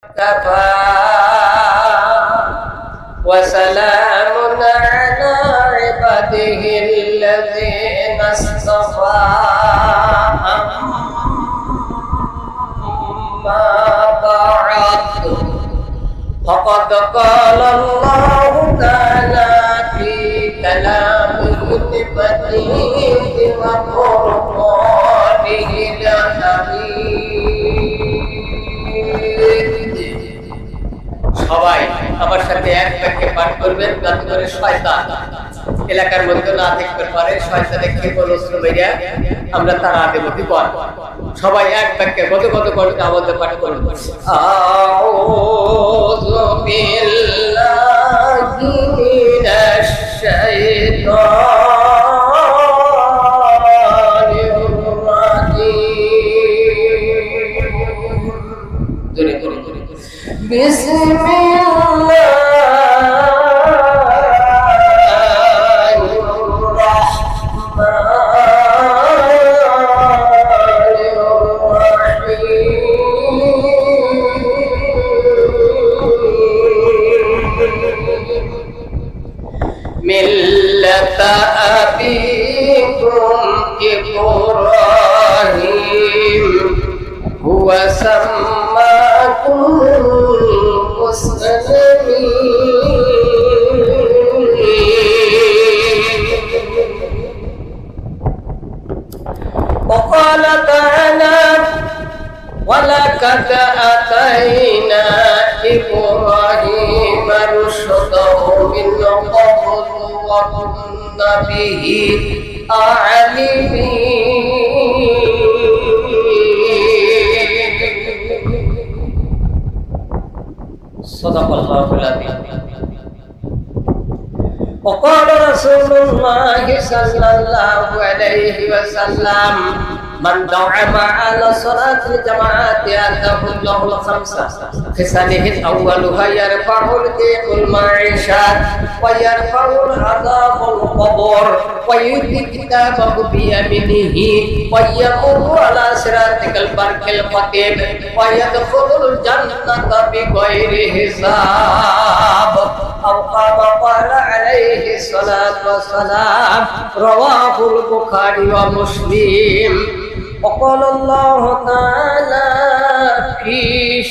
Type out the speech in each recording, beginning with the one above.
كفى وسلام على عباده الذين اصطفى أما بعد فقد قال الله تعالى في كلامه المجيد وقرآنه الحميد। সবাই আমার সাথে এক বাক্যে পাঠ করবেন, যাতে করে শয়তান এলাকার মধ্যে না থাকতে পারে। শয়তানের ক্ষেপণ অস্ত্র মেরে আমরা তার আগে বিপদ। সবাই এক বাক্যে কত করতে আমাদের পাঠ করবেন। আউযু বিল্লাহি মিনাশ শাইতানির রাজীম। ملة أبيكم إبراهيم هو سماكم مسلمين وقال تعالى ولقد آتينا إبراهيم رشده من قبل وكنا به عالمين صدق الله العظيم وقال رسول الله صلى الله عليه وسلم من دعم على صلاة الجماعة أتاه الله الخمسة خصاله أولها يرفع الضيق المعيشة ويرفع العذاب القبر ويؤتي كتابه بيمينه ويمر على صراط البرق الخطيب ويدخل الجنة بغير حساب أو كما قال عليه الصلاة والسلام رواه البخاري ومسلم وقال الله تعالى في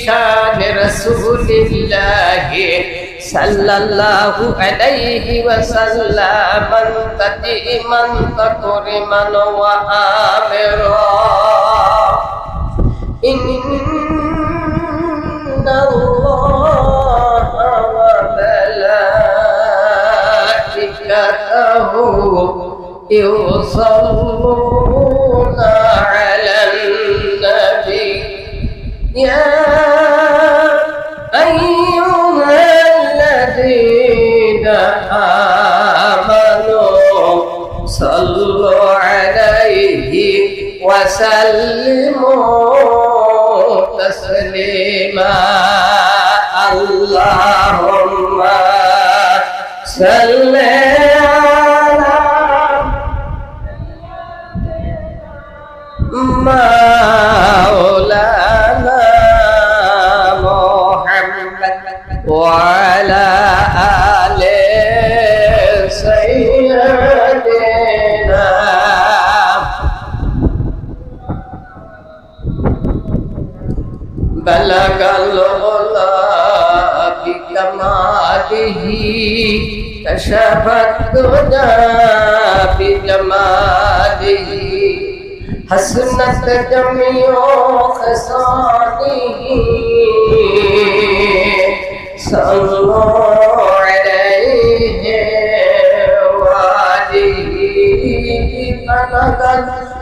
شان رسول الله صلى الله عليه وسلم تديما تكرما وآمرا إن الله وملائكته يصلون على النبي يا أيها الذين آمنوا صلوا عليه وسلموا تسليما اللهم صل مولانا محمد وعلى آل سيدنا بلغ العلا بكماله كشف الدجى بجماله حسنت جميع خصاله صلوا عليه وآله بلغ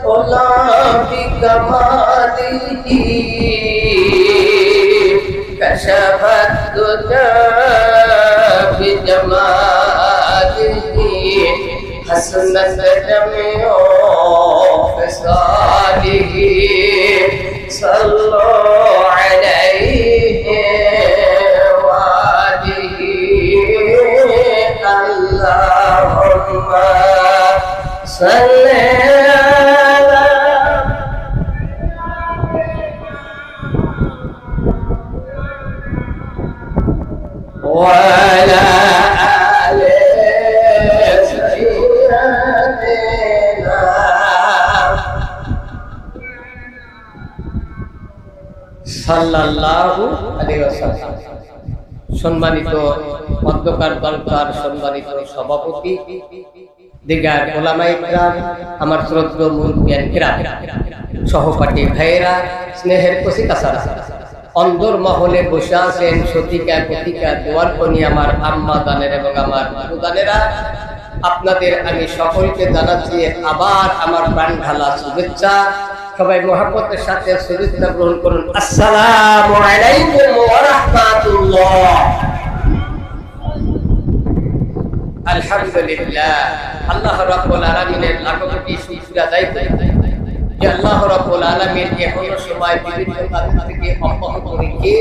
العلا بكماله كشف الدجى بجماله حسنت جميع خصاله صلوا عليه وآله اللهم صل على وعلى آل سيدنا সাল্লাল্লাহু আলাইহি ওয়াসাল্লাম। সম্মানিত অধ্যকার দলকার সম্মানিত সভাপতি, দিগার ওলামায়ে কিরাম, আমার শ্রদ্ধেয় মুরব্বিয়ান কিরাম, সহপাঠী ভাইয়েরা, স্নেহের কচিকাচারা, অন্দর মহলে বসে আছেন শতিকা গতিকা দোয়ার কোনি আমার আম্মা দানের এবং আমার দানেরা, আপনাদের আমি সকলকে জানাচ্ছি আবার আমার প্রাণ ঢালা শুভেচ্ছা। সবাই মহব্বতের সাথে শুভেচ্ছা গ্রহণ করুন। আসসালামু আলাইকুম ওয়া রাহমাতুল্লাহ। আলহামদুলিল্লাহ, আল্লাহ রাব্বুল আলামিনের লাখো কোটি শুকরিয়া আদায় করি যে আল্লাহ রাব্বুল আলামিন এখনো সময় বিভিন্ন কাজ থেকে অব্যাহত রেখে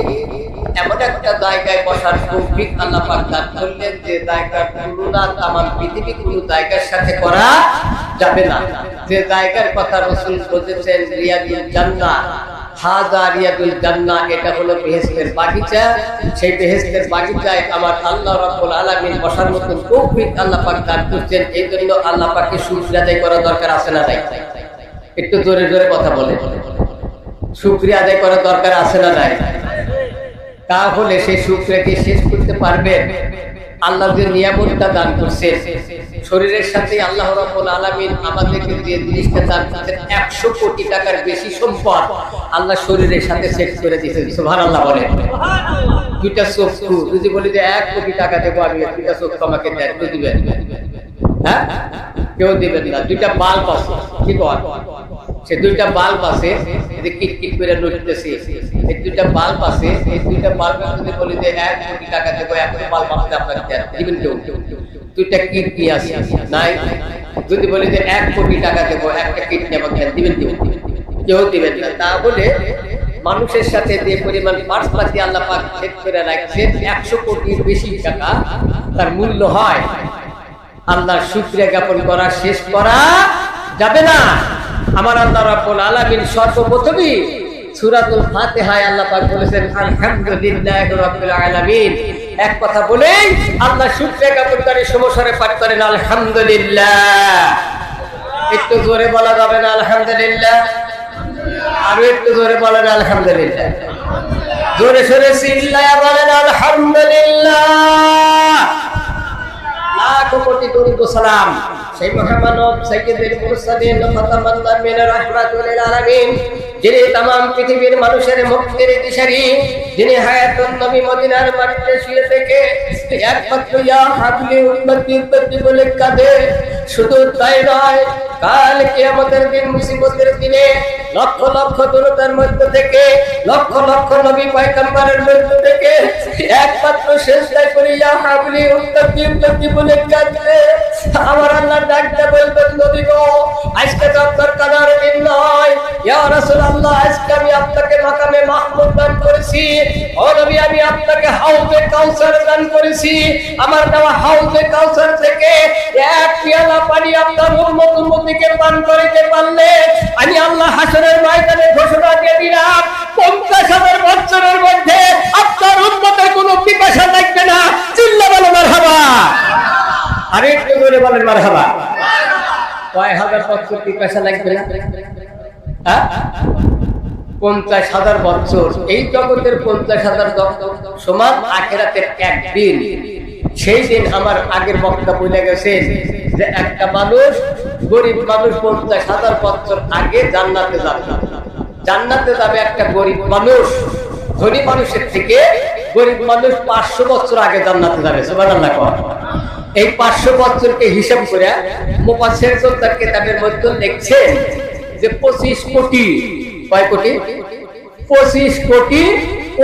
এমন একটা জায়গায় বসার তৌফিক আল্লাহ পাক দান করলেন যে জায়গার তুলনা তামাম পৃথিবী কোনো জায়গার সাথে করা যাবে না। যে জায়গার কথা রাসূল বলেছেন রিয়াদুল জান্নাহ, হাযা রিয়াদুল জান্নাহ, এটা হলো বেহেশতের বাগিচা। সেই বেহেশতের বাগিচায় আমার আল্লাহ রাব্বুল আলামিন বসার মতো তৌফিক আল্লাহ পাক দান করেছেন। এই জন্য আল্লাহ পাককে শুকরিয়া আদায় করা দরকার আছে না নাই? একটু জোরে জোরে কথা বলে। শুকরিয়া আদায় করা দরকার আছে না নাই? তাহলে সেই শুকরিয়াকে শেষ করতে পারবেন? আল্লাহ যে নিয়ামতটা দান করছেন, শরীরের সাথে আল্লাহ রাব্বুল আলামিন আমাদেরকে যে জিনিসটা দান করেছেন, 100 কোটি টাকার বেশি সম্পদ আল্লাহ শরীরের সাথে সেট করে দিয়েছেন। সুবহানাল্লাহ বলেন। দুইটা চক্ষু, যদি বলি যে 1 কোটি টাকা দেবো আমি, দুইটা চক্ষু আমাকে দেন, কেউ দিবেন? হ্যাঁ, কেউ দিবেন না। দুইটা বাল্ব আছে, কি কর, সে দুইটা বাল্ব আছে যে কিটকিট করে নড়তেছে, এই দুইটা বাল্ব আছে, এই দুইটা বাল্ব যদি বলি যে 1 কোটি টাকা দেবো, একটা বাল্ব আমাকে আপনাকে দেন, দিবেন কেউ? দুইটা কিডনি আছে নাই? যদি বলি যে 1 কোটি টাকা দেবো, একটা কিডনি আমাকে দেন, দিবেন কেউ? কেউ দিবেন না। তাহলে মানুষের সাথে যে পরিমাণ পার্সপাতি আল্লাহ পাক সেট করে রাখছেন, 100 কোটির বেশি টাকা তার মূল্য হয়। আল্লাহর শুকরিয়া জ্ঞাপন করা শেষ করা যাবে না। আমার আল্লাহ রাব্বুল আলামিন সর্বপ্রথমই সূরাতুল ফাতিহায় আল্লাহ পাক বলেছেন আলহামদুলিল্লাহি রাব্বিল আলামিন। এক কথা বলেই আল্লাহ শুকরিয়া জ্ঞাপন করে সমস্বরে পাঠ করেন আলহামদুলিল্লাহ। একটু জোরে বলা যাবে না আলহামদুলিল্লাহ? আরো একটু জোরে বলেন আলহামদুলিল্লাহ। জোরে সোরে চিল্লায়া বলেন আলহামদুলিল্লাহ। লাখো কোটি দরুদ ও সালাম সেই মহামানব সাইয়্যিদুল মুরসালিন ফাতামান নাবিয়্যির রাহমাতুল লিল আলামিন, যিনি तमाम পৃথিবীর মানুষের মুক্তির দিশারি, যিনি হায়াতুন নবী মদিনার মাটিতে শুয়ে থেকে একমাত্র ইয়া হাবলি উম্মতি উম্মতি বলে কাঁদে। শুধু তাই নয়, কাল কিয়ামতের দিন মুসিবতের দিনে লক্ষ লক্ষ দরুদের মধ্য থেকে, লক্ষ লক্ষ নবী পয়গম্বরের মধ্য থেকে একমাত্র সিজদায় করে ইয়া হাবলি উম্মতি উম্মতি বলে কাঁদে। আমার আল্লাহ ডাকতে বলবেন, নবী গো, আজকে তো আপনার কাদার দিন নয়। ইয়া রাসূলুল্লাহ, আজকে আমি আপনাকে মাকামে মাহমুদ দান করেছি। ও নবী, আমি আপনাকে হাউজে কাউসার দান করেছি। আমার দেওয়া হাউজে কাউসার থেকে এক পেয়ালা পানি আপনার উম্মত উম্মতিকে পান করাইতে পারলে আমি আল্লাহ হাসরের ময়দানে ঘোষণা দিয়ে দিলাম, 50,000 বছরের মধ্যে আপনার উম্মতের কোনো পিপাসা লাগবে না। চিল্লা বলো মারহাবা। আরে একটু জোরে বলেন মারহাবা। কয় হাজার বছর পিপাসা লাগবে না? 50,000 বছর। এই জগতের 50,000 সমান আখিরাতের একদিন। সেই দিন আমার আগের বক্তা বলে গেছেন যে একটা মানুষ, গরিব মানুষ 50,000 বছর আগে জান্নাতে যাবে। জান্নাতে যাবে একটা গরিব মানুষ। ধনী মানুষের থেকে গরিব মানুষ 500 বছর আগে জান্নাতে যাবে। সুবহানাল্লাহ। এই 500 বছরকে হিসাব করে মুফাসসিরগণ তার কিতাবের মধ্যে লিখছেন যে 25 কোটি, কয় কোটি? 25 কোটি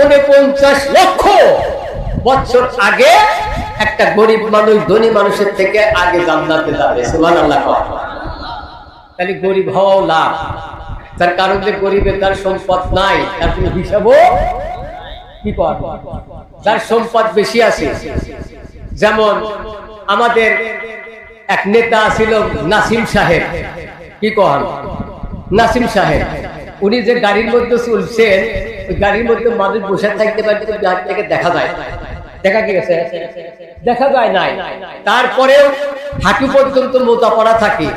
49 লক্ষ বছর আগে একটা গরিব মানুষ ধনী মানুষের থেকে আগে জান্নাতে যাবে। সুবহানাল্লাহ। তাহলে গরিব হওয়াও লাভ। তার কারণ যে গরিবের তার সম্পদ নাই, তার কোনো হিসাবও কি কর, যার সম্পদ বেশি আছে। যেমন আমাদের এক নেতা ছিল নাসিম সাহেব, কি কন, নাসিম সাহেব, উনি যে গাড়ির মধ্যে চলছেন, ওই গাড়ির মধ্যে মানুষ বসে থাকতে পারতে থেকে দেখা যায়। দেখা গেছে? দেখা যায় নাই। তারপরেও হাঁটু পর্যন্ত মোজা পড়া থাকে,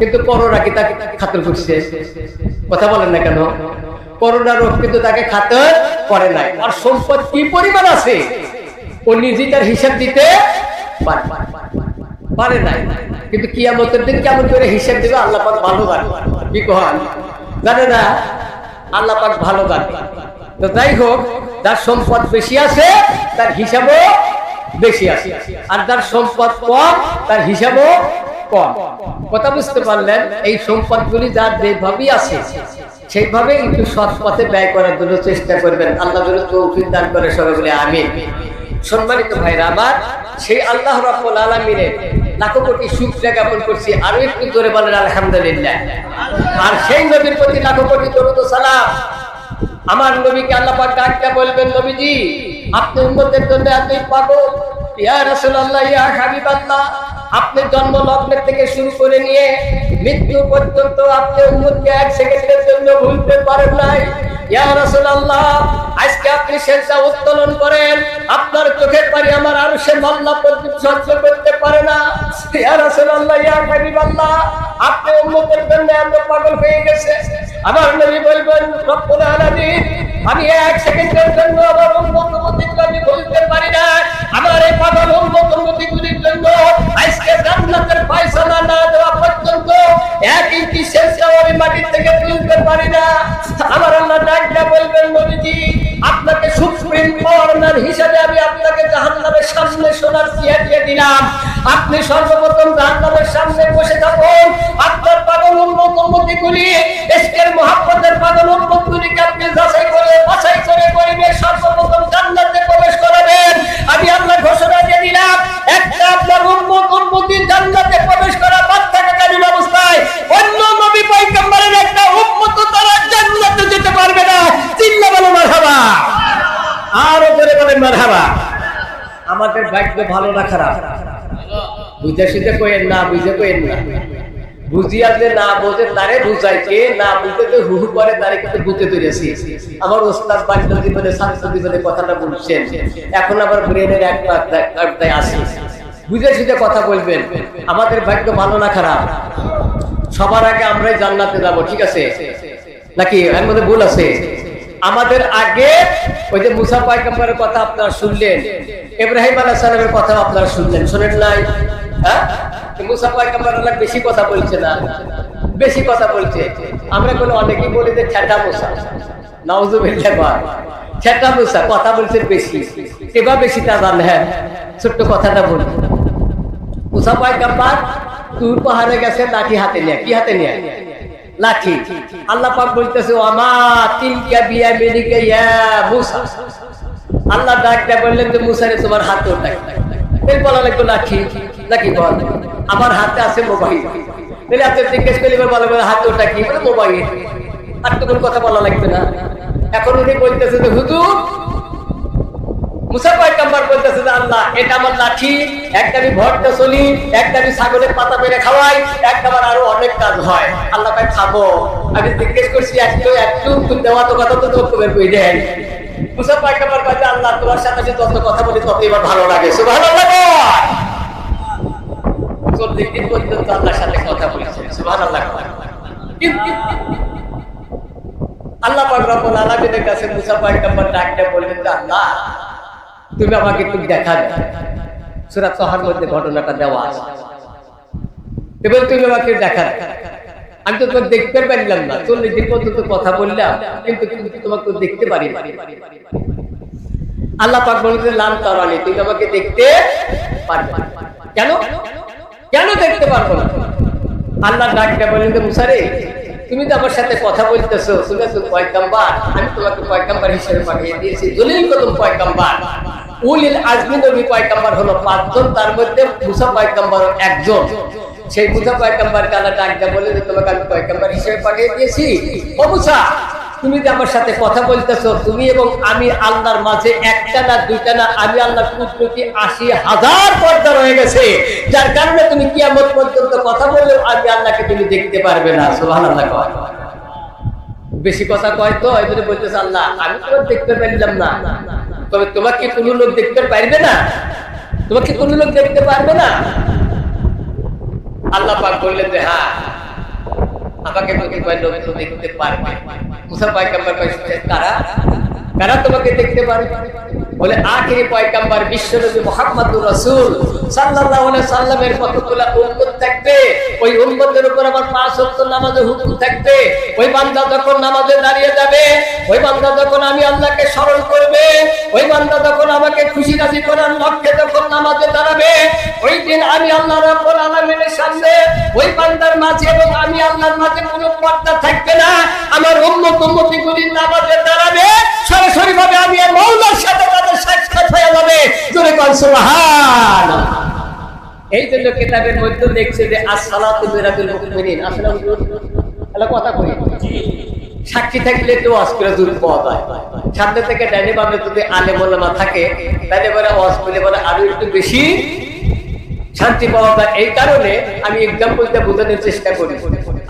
কিন্তু করোনা কি তাকে খাতির করছে? কথা বলেন না কেন? করোনা রোগ কিন্তু তাকে খাতির করে নাই। আর সম্পদ কি পরিমাণ আছে ও নিজে তার হিসাব দিতে পারে নাই। কিন্তু কিয়ামতের দিন কেমন করে হিসাব দিবে আল্লাহ পাক ভালো জানে। কি কন জানে না? আল্লাহ পাক ভালো জানে। তো যাই হোক, যার সম্পদ বেশি আছে তার হিসাবও বেশি আছে, আর যার সম্পদ কম তার হিসাবও কম। কথা বুঝতে পারলেন? এই সম্পদগুলি যার যেভাবেই আছে সেইভাবে একটু সৎ পথে ব্যয় করার জন্য চেষ্টা করবেন। আল্লাহ যেন তৌফিক দান করে, সবাই বলে আমিন। সম্মানিত ভাইরা আমার, সেই আল্লাহ রাব্বুল আলামিনের লাখো কোটি শুকরিয়া জ্ঞাপন করছি। আরো একটু জোরে বলেন আলহামদুলিল্লাহ। আর সেই নবীর প্রতি লাখো কোটি দরুদ ও সালাম। আমার নবীকে আল্লাহ পাক ডাকতে বলবেন, নবীজি আপনি উম্মতের জন্য এতই পাগল, ইয়া রাসূলুল্লাহ ইয়া হাবিবাল্লাহ, আপনি জন্ম লগ্নের থেকে শুরু করে নিয়ে মৃত্যু পর্যন্ত আপনি উম্মতকে এক সেকেন্ডের জন্য ভুলতে পারেন নাই। ইয়া রাসূলুল্লাহ, আজকে আপনি সেজদা উত্তোলন করেন, আপনার চোখের পানি আমার আরশের মামলা পর্যন্ত সহ্য করতে পারে না। ইয়া রাসূলুল্লাহ ইয়া হাবিবাল্লাহ, আপনি উম্মতের জন্য এত পাগল হয়ে গেছে। আমার নবী বলবেন, রব্বুল আলামিন, আমি এক সেকেন্ডের জন্য আমার উম্মতকে আমি বলতে পারি না। আমার এই পাগল উম্মতগুলির জন্য আজকে জান্নাতের ফয়সালা না দেওয়া পর্যন্ত এক ইঞ্চি সেজদাও আমি মাটি থেকে তুলতে পারি না। আমার আল্লাহ ডাকটা বলবেন, নবীজি আপনাকে সুপ্রিম কর্নার হিসেবে আমি আপনাকে জাহান্নামের সামনে সোনার চেয়ার দিয়ে দিলাম। আপনি সর্বপ্রথম জাহান্নামের সামনে বসে থাকুন। আপনার পাগল উম্মতগুলি, ইশকের মুহাব্বতের পাগল উম্মতগুলিকে আপনি যাচাই করে বাছাই করে গরিবের সর্বপ্রথম জান্নাতে প্রবেশ করাবেন। আমি আল্লাহ ঘোষণা দিয়ে দিলাম, একটা আপনার উম্মতি জান্নাতে প্রবেশ করা বাদ থাকাকালীন অবস্থায় অন্য নবী পয়গম্বরের একটা উম্মত তারা জান্নাতে যেতে পারবে না। চিল্লা বলো মারহাবা, আরো জোরে বলেন মারহাবা। আমাদের ভাগ্য ভালো না খারাপ? বুঝে শুধু কইেন না, বুঝে কইেন না। বুঝিয়া যে না বোঝে তারে বুঝাইকে, না বুঝতে যে হু হু করে তারে কিন্তু বুঝতে তুলেছি। আমার ওস্তাদ বাড়িতে জীবনে ছাত্র জীবনে কথাটা বলছেন, এখন আবার ব্রেনের এক পর্দায় আসে। বুঝে শুধু কথা বলবেন। আমাদের ভাগ্য ভালো না খারাপ? সবার আগে আমরাই জান্নাতে যাব, ঠিক আছে নাকি? এর মধ্যে ভুল আছে? আমাদের আগে ওই যে মুসা পয়গম্বরের কথা আপনারা শুনলেন, ইব্রাহিম আলাইহিস সালামের কথা আপনারা শুনলেন, শুনেন নাই? হ্যাঁ, মুসা পয়গম্বর আল্লাহ বেশি কথা বলছে না? বেশি কথা বলছে। আমরা কোনো অনেকেই বলি যে ছেটা মুসা, নাউজুবিল্লাহ, ছেটা মুসা কথা বলছে বেশি। এবার বেশি তা জান। হ্যাঁ, ছোট্ট কথাটা বলি। মুসা পয়গম্বর তুর পাহাড়ে গেছে লাঠি হাতে নিয়ে। কি হাতে নিয়ে? লাঠি। আল্লাহ পাক বলতেছে, ওয়ামা তিলকা বিয়ামিনিকা ইয়া মুসা। আল্লাহ ডাকতে বললেন যে মুসা রে তোমার হাতে ওটা কি? এর বলা লাগবে লাঠি নাকি? বল আমার হাতে আছে মোবাইল। তাহলে আপনি জিজ্ঞেস করলে বলে হাতে ওটা কি? বলে মোবাইল। আর তো কোনো কথা বলা লাগবে না। এখন উনি বলতেছে যে হুজুর, মুসা পয়গম্বর বলতেছে যে আল্লাহ এটা আমার লাঠি, একটা আমি ভরতে চলি, একটা আমি ছাগলের পাতা পেরে খাওয়াই, একটা আমার আরো অনেক কাজ হয়। আল্লাহ ভাই খাবো। আমি জিজ্ঞেস করছি একটু একটু দেওয়া তো কথা তো তোর বের করে দেন। মুসা পয়গম্বর বলছে, আল্লাহ তোমার সাথে যত কথা বলি তত এবার ভালো লাগে। সুবহানাল্লাহ। 40 দিন পর্যন্ত আল্লাহর সাথে কথা বলেছে। সুবহানাল্লাহ। আল্লাহ পাক রব্বুল আলামিনের কাছে মুসা পয়গম্বর ডাকতে বললেন যে আল্লাহ তুমি আমাকে একটু দেখা দাও। সূরা তাহার মধ্যে ঘটনাটা দেওয়া আছে। এবার তুমি আমাকে দেখা দাও। আমি তো তোমাকে দেখতে পারলাম না, 40 দিন পর্যন্ত কথা বললাম, কিন্তু তোমাকে দেখতে পারি না। আল্লাহ পাক বলেছেন লাম তারানি, তুমি আমাকে দেখতে পারবে না। কেন? কেন দেখতে পারবো না? আল্লাহ ডাকতে বললেন যে মুসা রে, তুমি তো আমার সাথে কথা বলতেছো, তুমি তো পয়গম্বর, আমি তোমাকে পয়গম্বর হিসেবে পাঠিয়ে দিয়েছি। দলিল কদম পয়গম্বর, উলিল আজমি নবী পয়গম্বর হলো 5 জন, তার মধ্যে মুসা পয়গম্বর একজন। সেই মুসা পয়গম্বরকে আল্লাহ ডাকতে বলে যে তোমাকে আমি পয়গম্বর হিসেবে পাঠিয়ে দিয়েছি। ও মুসা, তুমি যে আমার সাথে কথা বলতেছো, তুমি এবং আমি আল্লাহর মাঝে একটা না দুইটা না, আমি আল্লাহর কুদরতি 80,000 পর্দা রয়ে গেছে, যার কারণে তুমি কিয়ামত পর্যন্ত কথা বললেও আমি আল্লাহকে তুমি দেখতে পারবে না। সুবহানাল্লাহ। কয় বেশি কথা কয় তো এই জন্য বলতেছে আল্লাহ আমি তো দেখতে পারলাম না। তবে তোমাকে কোনো লোক দেখতে পারবে না, তোমাকে কোনো লোক দেখতে পারবে না। আল্লাহ পাক বললেন যে হ্যাঁ, আমাকে লোক দেখতে পারবে। মুসা পয়গম্বর কইছেন কারা কারা তোমাকে দেখতে পারবে? বলে আখেরি পয়গম্বর বিশ্বনবী মুহাম্মদুর রাসূল সাল্লাল্লাহু আলাইহি সাল্লামের কতগুলো উম্মত থাকবে, ওই উম্মতের উপর আমার 5 ওয়াক্ত নামাজের হুকুম থাকবে। ওই বান্দা যখন নামাজে দাঁড়িয়ে যাবে, ওই বান্দা যখন আমি আল্লাহকে স্মরণ করবে, ওই বান্দা যখন আমাকে খুশি রাজি করার লক্ষ্যে যখন নামাজে দাঁড়াবে, ওই দিন আমি আল্লাহ রাব্বুল আলামিনের সামনে ওই বান্দার মাঝে এবং আমি আল্লাহর মাঝে কোনো পর্দা থাকবে না। আমার উম্মতি নামাজে দাঁড়াবে, সরাসরি ভাবে আমি মওলার সাথে তাদের সাক্ষাৎ হয়ে যাবে। জোরে কোন সুবহানাল্লাহ। এই জন্য কিতাবের মধ্যে দেখছে যে as-সালাতু মিরাজুল মুমিনিন। আসলে এটা কথা কই, সাক্ষী থাকলে তো ওয়াজ করে দূর পাওয়া যায়। সামনে থেকে ডাইনে বামে যদি আলেম ওলামা থাকে, তাহলে বলে ওয়াজ করলে বলে আরো একটু বেশি শান্তি পাওয়া যায়। এই কারণে আমি এক্সাম্পলটা বোঝানোর চেষ্টা করি।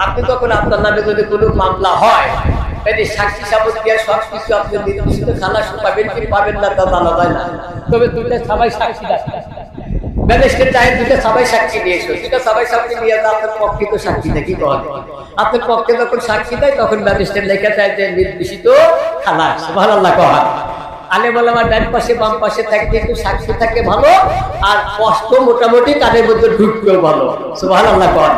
আপনি তখন আপনার নামে যদি কোনো মামলা হয়, তাহলে সাক্ষী সাবত দিয়ে সবকিছু আপনি নির্দিষ্ট খালাস পাবেন কি পাবেন না তা জানা যায় না। তবে দুইটা সবাই সাক্ষী রাখেন, ম্যাজিস্ট্রেট চাই দুইটা সবাই সাক্ষী নিয়ে এসো, দুইটা সবাই সাক্ষী নিয়ে আপনার পক্ষে তো সাক্ষী দেখি কখন আপনার পক্ষে যখন সাক্ষী দেয় তখন ম্যাজিস্ট্রেট লেখা চায় যে নির্দিষ্ট খালাস। সুবহানাল্লাহ কহা। আলে বলে আমার ডান পাশে বাম পাশে থাকতে একটু সাক্ষী থাকে ভালো, আর কষ্ট মোটামুটি তাদের মধ্যে ঢুকতেও ভালো। সুবহানাল্লাহ কহা।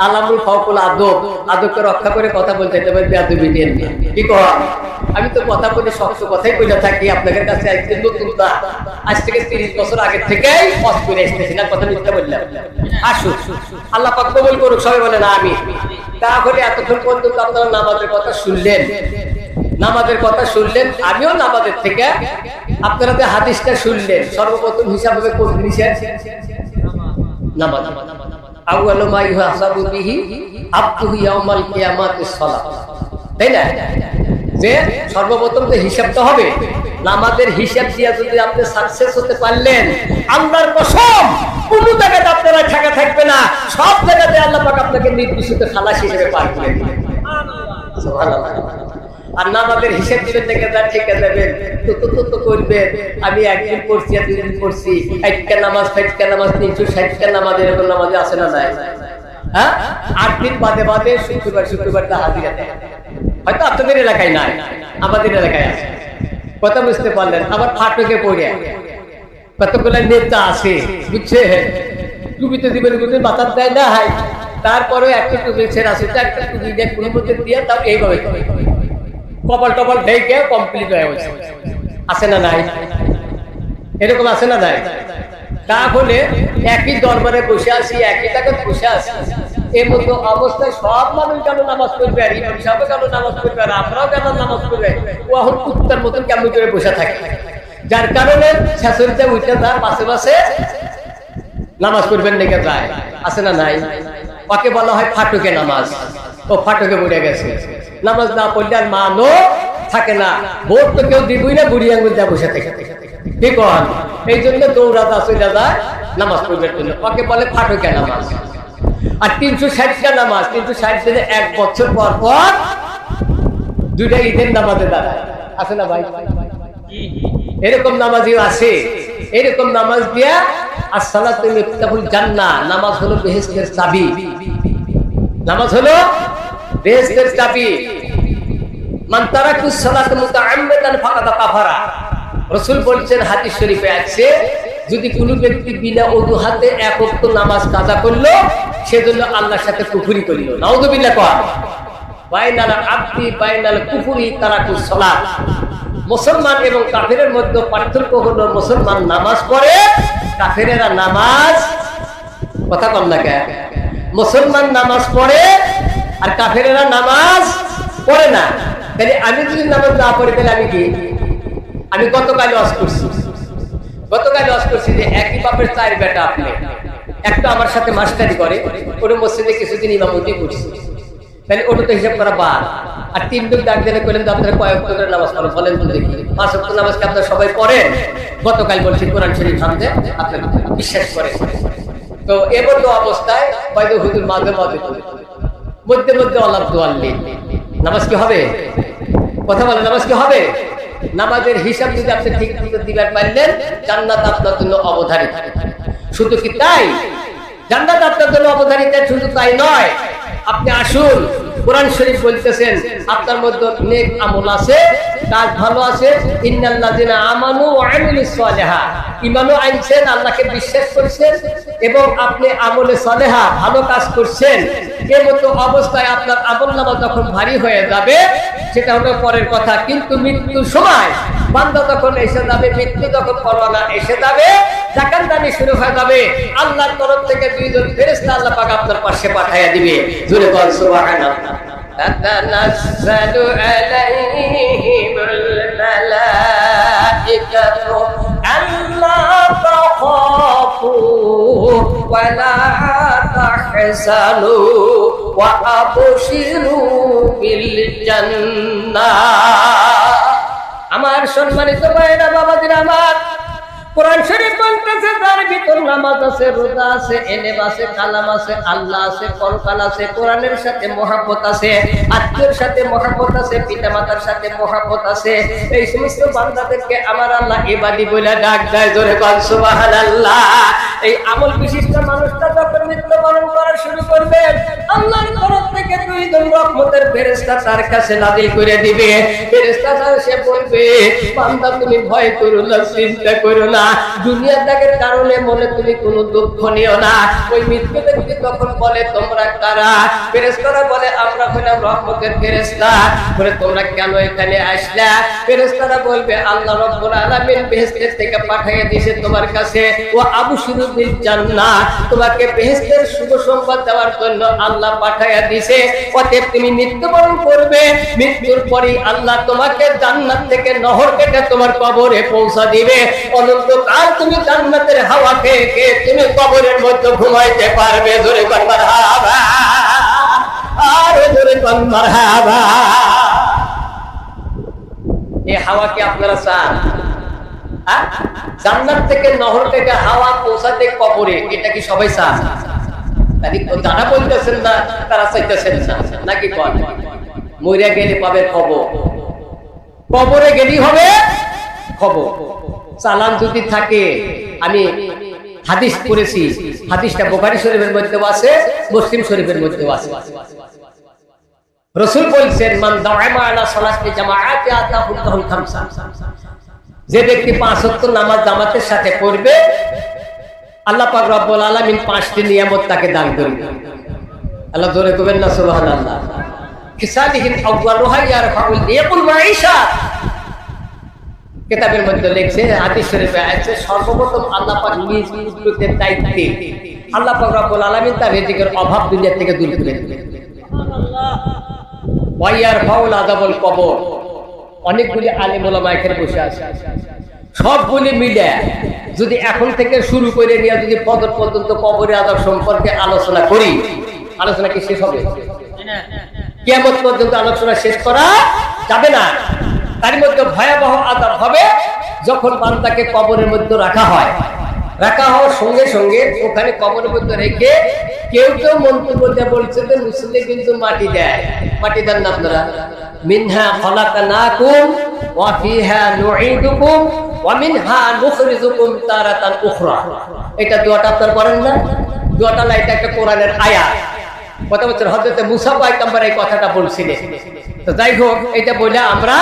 আলামুল ফাউকুল আদব, আদবকে রক্ষা করে কথা বলতে হবে, বেয়াদবি নিয়ে কি কহ। আমি তো কথা বলে শক্ত কথাই বলে থাকি আপনাদের কাছে। একদিন নতুন না, আজ থেকে 30 বছর আগে থেকেই পথ করে এসেছি না, কথা মিথ্যা বললাম। আসুন আল্লাহ পাক কবুল করুক, সবাই বলে না আমি। তাহলে এতক্ষণ পর্যন্ত আপনারা নামাজের কথা শুনলেন, নামাজের কথা শুনলেন, আমিও নামাজের থেকে আপনারা যে হাদিসটা শুনলেন, সর্বপ্রথম হিসাব হবে কোন জিনিসের? নামাজ। আউয়ালু মা ইউহাসাবু বিহি আবদুহু ইয়াউমাল কিয়ামাতিস সালাত। তাই না? যে সর্বপ্রথম যে হিসাবটা হবে, নামাজের হিসাব দিয়ে যদি আপনি সাকসেস হতে পারলেন, আল্লাহর কসম কোন জায়গাতে আপনারা ঠেকা থাকবে না, সব জায়গাতে আল্লাহ পাক আপনাকে নির্দিষ্ট খালাস হিসেবে পার করে দিবেন। সুবহানাল্লাহ। আর নামাজের হিসাব দিবেন দেখে যা ঠিক যাবেন তো করবেন। আমি একদিন পড়ছি আর দুদিন পড়ছি, 8টা নামাজ 5টা নামাজ 360টা নামাজ, এরকম নামাজে আছে না নাই? হ্যাঁ, 8 দিন বাদে বাদে শুক্রবারটা হাজিরা দেয়। হয়তো আপনাদের এলাকায় নাই, আমাদের এলাকায় আছে। কথা বুঝতে পারলেন? আবার ফাটকে পড়ে কতগুলো নেতা আছে, বুঝছে, টুপি তো দিবেন বুঝে মাথার দেয় না, হয় তারপরে একটা টুপি ছেড়ে আসে, একটা টুপি দিয়ে কোনো মধ্যে দিয়ে তাও এইভাবে কপাল টপাল ঢেকে কমপ্লিট হয়ে গেছে। আছে না নাই? এরকম আছে না নাই? তাহলে একই দরবারে বসে আছি, একই জায়গায় বসে আছি, এর মতো অবস্থায় সব মানুষ কেন নামাজ পড়বে, আর ইমাম সাহেব কেন নামাজ পড়বে, আর আমরাও কেন নামাজ পড়বে? ও এখন কুত্তার মতন কেমন করে বসে থাকে, যার কারণে শাশুড়িতে উঠে যায়, পাশে পাশে নামাজ পড়বেন লেগে যায়। আছে না নাই? ওকে বলা হয় ফাটকে নামাজ। ও ফাটকে পড়ে গেছে, নামাজ না পড়লে আর মানও থাকে না। ভোট তো কেউ দিবই না, বুড়ি আঙুল যা বসে থাকে। ঠিক হন, এই জন্য দৌড়াদা চলে যায় নামাজ পড়বার জন্য, ওকে বলে ফাটকে নামাজ। আর 360টা নামাজ, 360 দিনে 1 বছর পর পর 2টা ঈদের নামাজে দাঁড়ায়। আছে না ভাই? এরকম নামাজিও আছে। এরকম নামাজ দিয়া as-সালাতু মিফতাহুল জান্নাহ, নামাজ হলো বেহেশতের চাবি। নামাজ হলো বেহেশতের চাবি। মান তারাকুস সালাতা মুতাআম্মিদান ফাকাদ কাফারা। রাসূল বলেছেন, হাদিস শরীফে আছে, যদি কোনো ব্যক্তি বিনা অজুহাতে 1 ওয়াক্ত নামাজ কাজা করলো, সেজন্য আল্লাহর সাথে কুফরি করল। নাউযুবিল্লাহ। কয় বাইনাল আবদি বাইনাল কুফরি তারাকুস সালাত। মুসলমান এবং কাফেরের মধ্যে পার্থক্য হলো, মুসলমান নামাজ পড়ে, কাফেরেরা নামাজ, কথা কম না কেন? মুসলমান নামাজ পড়ে আর কাফেরেরা নামাজ পড়ে না। তাহলে আমি যদি নামাজ না পড়ি, তাহলে আমি কি? আমি গতকাল ওয়াজ করছি যে একই বাপের 4 বেটা, আপনি একটা আমার সাথে মাস্টারি করে, ওটা মসজিদে কিছুদিন ইমামতি করছি, তাহলে ওটা তো হিসাব করা বাদ। আর 3 লোক ডাক দিলে বললেন আপনারা কয় ওয়াক্ত করে নামাজ পড়েন, বলেন তো দেখি। 5 ওয়াক্ত নামাজ কি আপনারা সবাই পড়েন? গতকাল বলছি কোরআন শরীফ হামদে, আপনারা বিশ্বাস করেন? তো এমন অবস্থায় হয়তো হুজুর মাঝে মাঝে মধ্যে মধ্যে আল্লাহ দোয়াল্লি, নামাজ কি হবে? কথা বলে নামাজ কি হবে? নামাজের হিসাব যদি আপনি ঠিক মতো দিবার পারলেন, জান্নাত আপনার জন্য অবধারিত। শুধু কি তাই? জান্নাত আপনার জন্য অবধারিত শুধু তাই নয়, আপনি আসুন, কোরআন শরীফ বলতেছেন আপনার মধ্যে নেক আমল আছে, কাজ ভালো আছে। ইন্নাল্লাযিনা আমানু ওয়া আমিলুস সালিহাত, ঈমানও আনছেন, আল্লাহকে বিশ্বাস করছেন এবং আপনি আমলে সালেহা ভালো কাজ করছেন। এর মতো অবস্থায় আপনার আমলনামা যখন ভারী হয়ে যাবে, সেটা হলো পরের কথা। কিন্তু মৃত্যুর সময় বান্দা যখন এসে যাবে, মৃত্যু যখন করোনা এসে যাবে, জাকাতদানি শুরু হয়ে যাবে, আল্লাহর তরফ থেকে দুইজন ফেরেশতা আল্লাহ পাক আপনার পাশে পাঠিয়ে দিবে। জোরে বল সুবহানাল্লাহ। তাতানাজ্জালু আলাইহিমুল মালাইকাতু আল্লা তাখাফু ওয়া লা তাহজানু ওয়া আবশিরু বিল জান্নাহ। আমার সম্মানিত ভাইরা, বাবাজিরা আমার, কোরআন শরীফ বলতেছে তার ভিতর নামাজ আছে, রোজা আছে, এলেম আছে, কালাম আছে, আল্লাহ আছে, পরকাল আছে, কোরআনের সাথে মহব্বত আছে, আত্মীয়র সাথে মহব্বত আছে, পিতামাতার সাথে মহব্বত আছে। এই সমস্ত বান্দাদেরকে আমার আল্লাহ ইবাদি বলে ডাক দেয়। জোরে বল সুবহানাল্লাহ। এই আমল বিশিষ্ট মানুষটা যখন মৃত্যুবরণ করা শুরু করবে, আল্লাহর তরফ থেকে দুইজন রহমতের ফেরেশতা তার কাছে নাযিল করে দিবে। ফেরেশতারা সে বলবে, বান্দা তুমি ভয় করো না, চিন্তা করো না, দুনিয়া ত্যাগের কারণে মনে তুমি কোনো দুঃখ নিও না। ওই মৃত্যু ব্যক্তি তখন বলে, তোমরা কারা? ফেরেশতারা বলে, আমরা হলাম রহমতের ফেরেশতা। বলে, তোমরা কেন এখানে আসলা? ফেরেশতারা বলবে, আল্লাহ রাব্বুল আলামিন বেহেশত থেকে পাঠিয়ে দিয়েছে তোমার কাছে, ও আবশিরু বিল জান্নাহ, তোমাকে বেহেশতের শুভ সংবাদ দেওয়ার জন্য আল্লাহ পাঠিয়ে দিয়েছে। অতএব তুমি মৃত্যুবরণ করবে, মৃত্যুর পরেই আল্লাহ তোমাকে জান্নাত থেকে নহর কেটে তোমার কবরে পৌঁছা দিবে। অনন্তকাল তুমি জান্নাতের হাওয়া খেয়ে খেয়ে তুমি কবরের মধ্যে ঘুমাইতে পারবে। জোরে বল মারহাবা, আর জোরে বল মারহাবা। এই হাওয়া কি আপনারা চান? জান্নাত থেকে নহর থেকে হাওয়া পৌঁছাতে কবরে, এটা কি সবাই চান? যারা বলতেছেন না তারা চাইতেছেন না, নাকি কন? মরিয়া গেলে পাবে খবর, কবরে গেলেই হবে খবর। চালান যদি থাকে, আমি হাদিস পড়েছি, হাদিসটা বুখারী শরীফের মধ্যেও আছে, মুসলিম শরীফের মধ্যেও আছে। রাসূল বলেছেন, মান দাআমা আলা সালাতি জামাআতি আতাহুল খামসা, যে ব্যক্তি 5 ওয়াক্ত নামাজ জামাতের সাথে পড়বে, আল্লাহ পাক রব্বুল আলামিন 5টি নিয়ামত তাকে দান করবে। আল্লাহ জোরে কবেন না সুবহানাল্লাহ। কিসালিহিন আউয়ালুহা ইয়ারফাউল নিয়ামুল মাঈশা, কিতাবের মধ্যে লেখছে, হাদিস শরীফে আছে, সর্বপ্রথম আল্লাহ পাক নিজ কুদরতের দায়িত্বে আল্লাহ পাক রব্বুল আলামিন তার রিজিকের অভাব দুনিয়া থেকে দূর করে দিবেন। সুবহানাল্লাহ। ওয়া ইয়ারফাউল আযাবুল কবর, অনেকগুলি আলেম ওলামা এখানে বসে আছে, সবগুলি মিলে যদি এখন থেকে শুরু করে নিয়ে যদি কবর পর্যন্ত কবরের আযাব সম্পর্কে আলোচনা করি, আলোচনা কি শেষ হবে? কিয়ামত পর্যন্ত আলোচনা শেষ করা যাবে না। তার মধ্যে ভয়াবহ আযাব হবে যখন বান্দাকে কবরের মধ্যে রাখা হয়। রাখা হওয়ার সঙ্গে সঙ্গে ওখানে কবরের মধ্যে রেখে কেউ কেউ মন্তব্য দিয়ে বলছে যে মুসলিম কিন্তু মাটি দেয়। মাটি দেন না আপনারা? মিনহা খলাকনাকুম ওয়া ফিহা নুঈদুকুম ওয়া মিনহা নুখরিজুকুম তারাতান উখরা। এটা দোয়াটা আপনারা পড়েন না? দোয়াটা না, এটা একটা কোরআনের আয়াত। কত বছর হযরত মুসা পয়গম্বর এই কথাটা বলছিলেন। তো যাই হোক, এটা বলে আমরা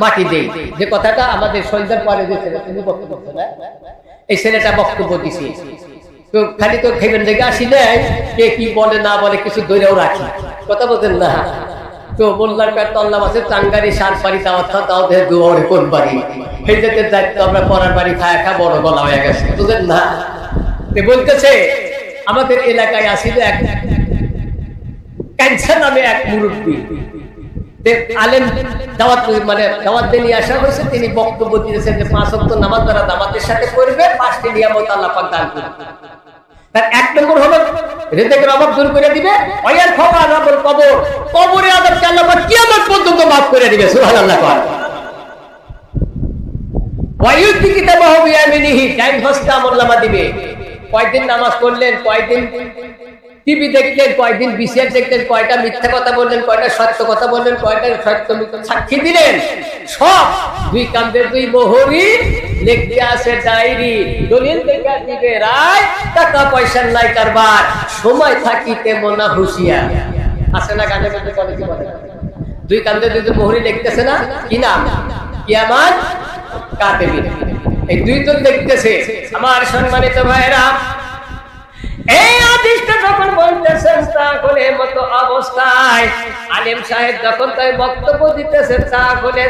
মাটি দেই, যে কথাটা আমাদের সন্ধ্যার পরে দিয়েছিল, তুমি বক্তব্য না, এই ছেলেটা বক্তব্য দিছি। তো খালি তো খেবেন দেখে আসিলে কে কি বলে না বলে কিছু ধরেও রাখি, কথা বলতেন না। তো বললার পেট তল্লাম আছে, চাঙ্গারি সার পারি তাও তাও দেহে দুয়ারে কোন বাড়ি, সেই যেতে দায়িত্ব আমরা পড়ার বাড়ি খায় খা বড় গলা হয়ে গেছে, বুঝলেন না? বলতেছে আমাদের এলাকায় আসিল এক ক্যান্সার নামে এক মুরব্বী, আলেম দাওয়াত মানে দাওয়াত দিয়ে আসা হয়েছে। তিনি বক্তব্য দিয়েছেন যে 5 ওয়াক্ত নামাজ যারা জামাতের সাথে পড়বে 5টি নিয়ামত আল্লাহ পাক দান করবেন। তার 1 নম্বর হলো রিজিকের অভাব দূর করে দিবে, ওয়াল খাওয়া আযাবুল কবর, কবরে আযাবকে আল্লাহ পাক কিয়ামত পর্যন্ত মাফ করে দিবে। সুবহানাল্লাহ। ওয়া ইউতি কিতাবাহু বিয়ামিনিহি, টাইম হস্তে আমলনামা দিবে। কয়দিন নামাজ পড়লেন, কয়দিন টিভি দেখলেন কয়দিন, বিসিআর দেখলেন, কয়টা মিথ্যা কথা বললেন, কয়টা সত্য কথা বললেন, কয়টা সত্য মিথ্যা সাক্ষী দিলেন, সব দুই কান্দের দুই মোহরি লিখতে আছে ডায়েরি, দলিল দেখা দিবে রায়, টাকা পয়সার নাই কারবার, সময় থাকিতে মনা হুঁশিয়ার। আছে না গানে গানে বলে কি বলে? দুই কান্দের দুই মোহরি লিখতেছে না, কি নাম? কিয়ামত কাতিবিন। এই দুই তো দেখতেছে। আমার সম্মানিত ভাইরা, এই আদিষ্ট যখন বলতেছেন তাহলে মতো অবস্থায় আলেম সাহেব যখন তাই বক্তব্য দিতেছেন তাহলে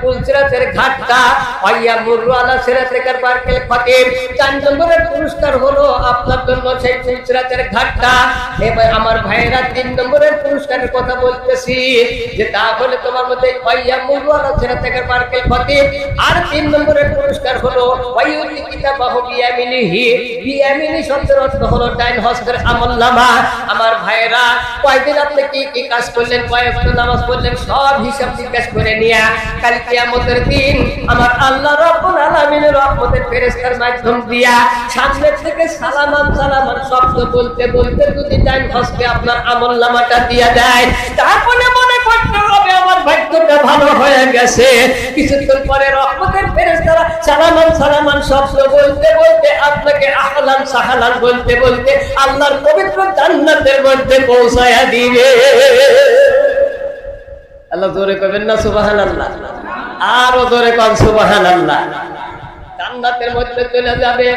পুলসিরাতের ঘাটটা ওয়াইয়া মুরু আলা সিরাতিকার বারকেল খতিব 4 নম্বরের পুরস্কার হলো আপনার জন্য সেই পুলসিরাতের ঘাটটা। এবার আমার ভাইরা 3 নম্বরের পুরস্কারের কথা বলতেছি, যে তাহলে তোমার মধ্যে ওয়াইয়া মুরু আলা সিরাতিকার বারকেল খতিব। আর 3 নম্বরের পুরস্কার হলো ওয়াইউতি কিতাবাহু বিয়ামিনিহি। বিয়ামিনি শব্দের অর্থ হলো ডাইন হস্তের আমলনামা। আমার ভাইরা, কয়দিন আপনি কি কি কাজ করলেন, কয়েকটা নামাজ পড়লেন, সব হিসাব জিজ্ঞাসা করে নিয়া কাল কিয়ামতের দিন আমার আল্লাহ রাব্বুল আলামিনের রহমতের ফেরেশতার মাধ্যম দিয়া সামনে থেকে সালামান সালামান শব্দ বলতে বলতে যদি ডাইন হস্তে আপনার আমলনামাটা দিয়া দেয়, তারপরে মনে করতে হবে আমার ভাগ্যটা ভালো হয়ে গেছে। কিছুক্ষণ পরে রহমতের ফেরেশতারা সালামান সালামান শব্দ বলতে বলতে আপনাকে আহলান সাহালান বলতে বলতে আল্লাহর পবিত্র জান্নাতের মধ্যে পৌঁছায়া দিবে। আল্লাহ জোরে কইবেন না সুবহানাল্লাহ? আরো জোরে কোন সুবহানাল্লাহ। জান্নাতের মধ্যে চলে যাবে।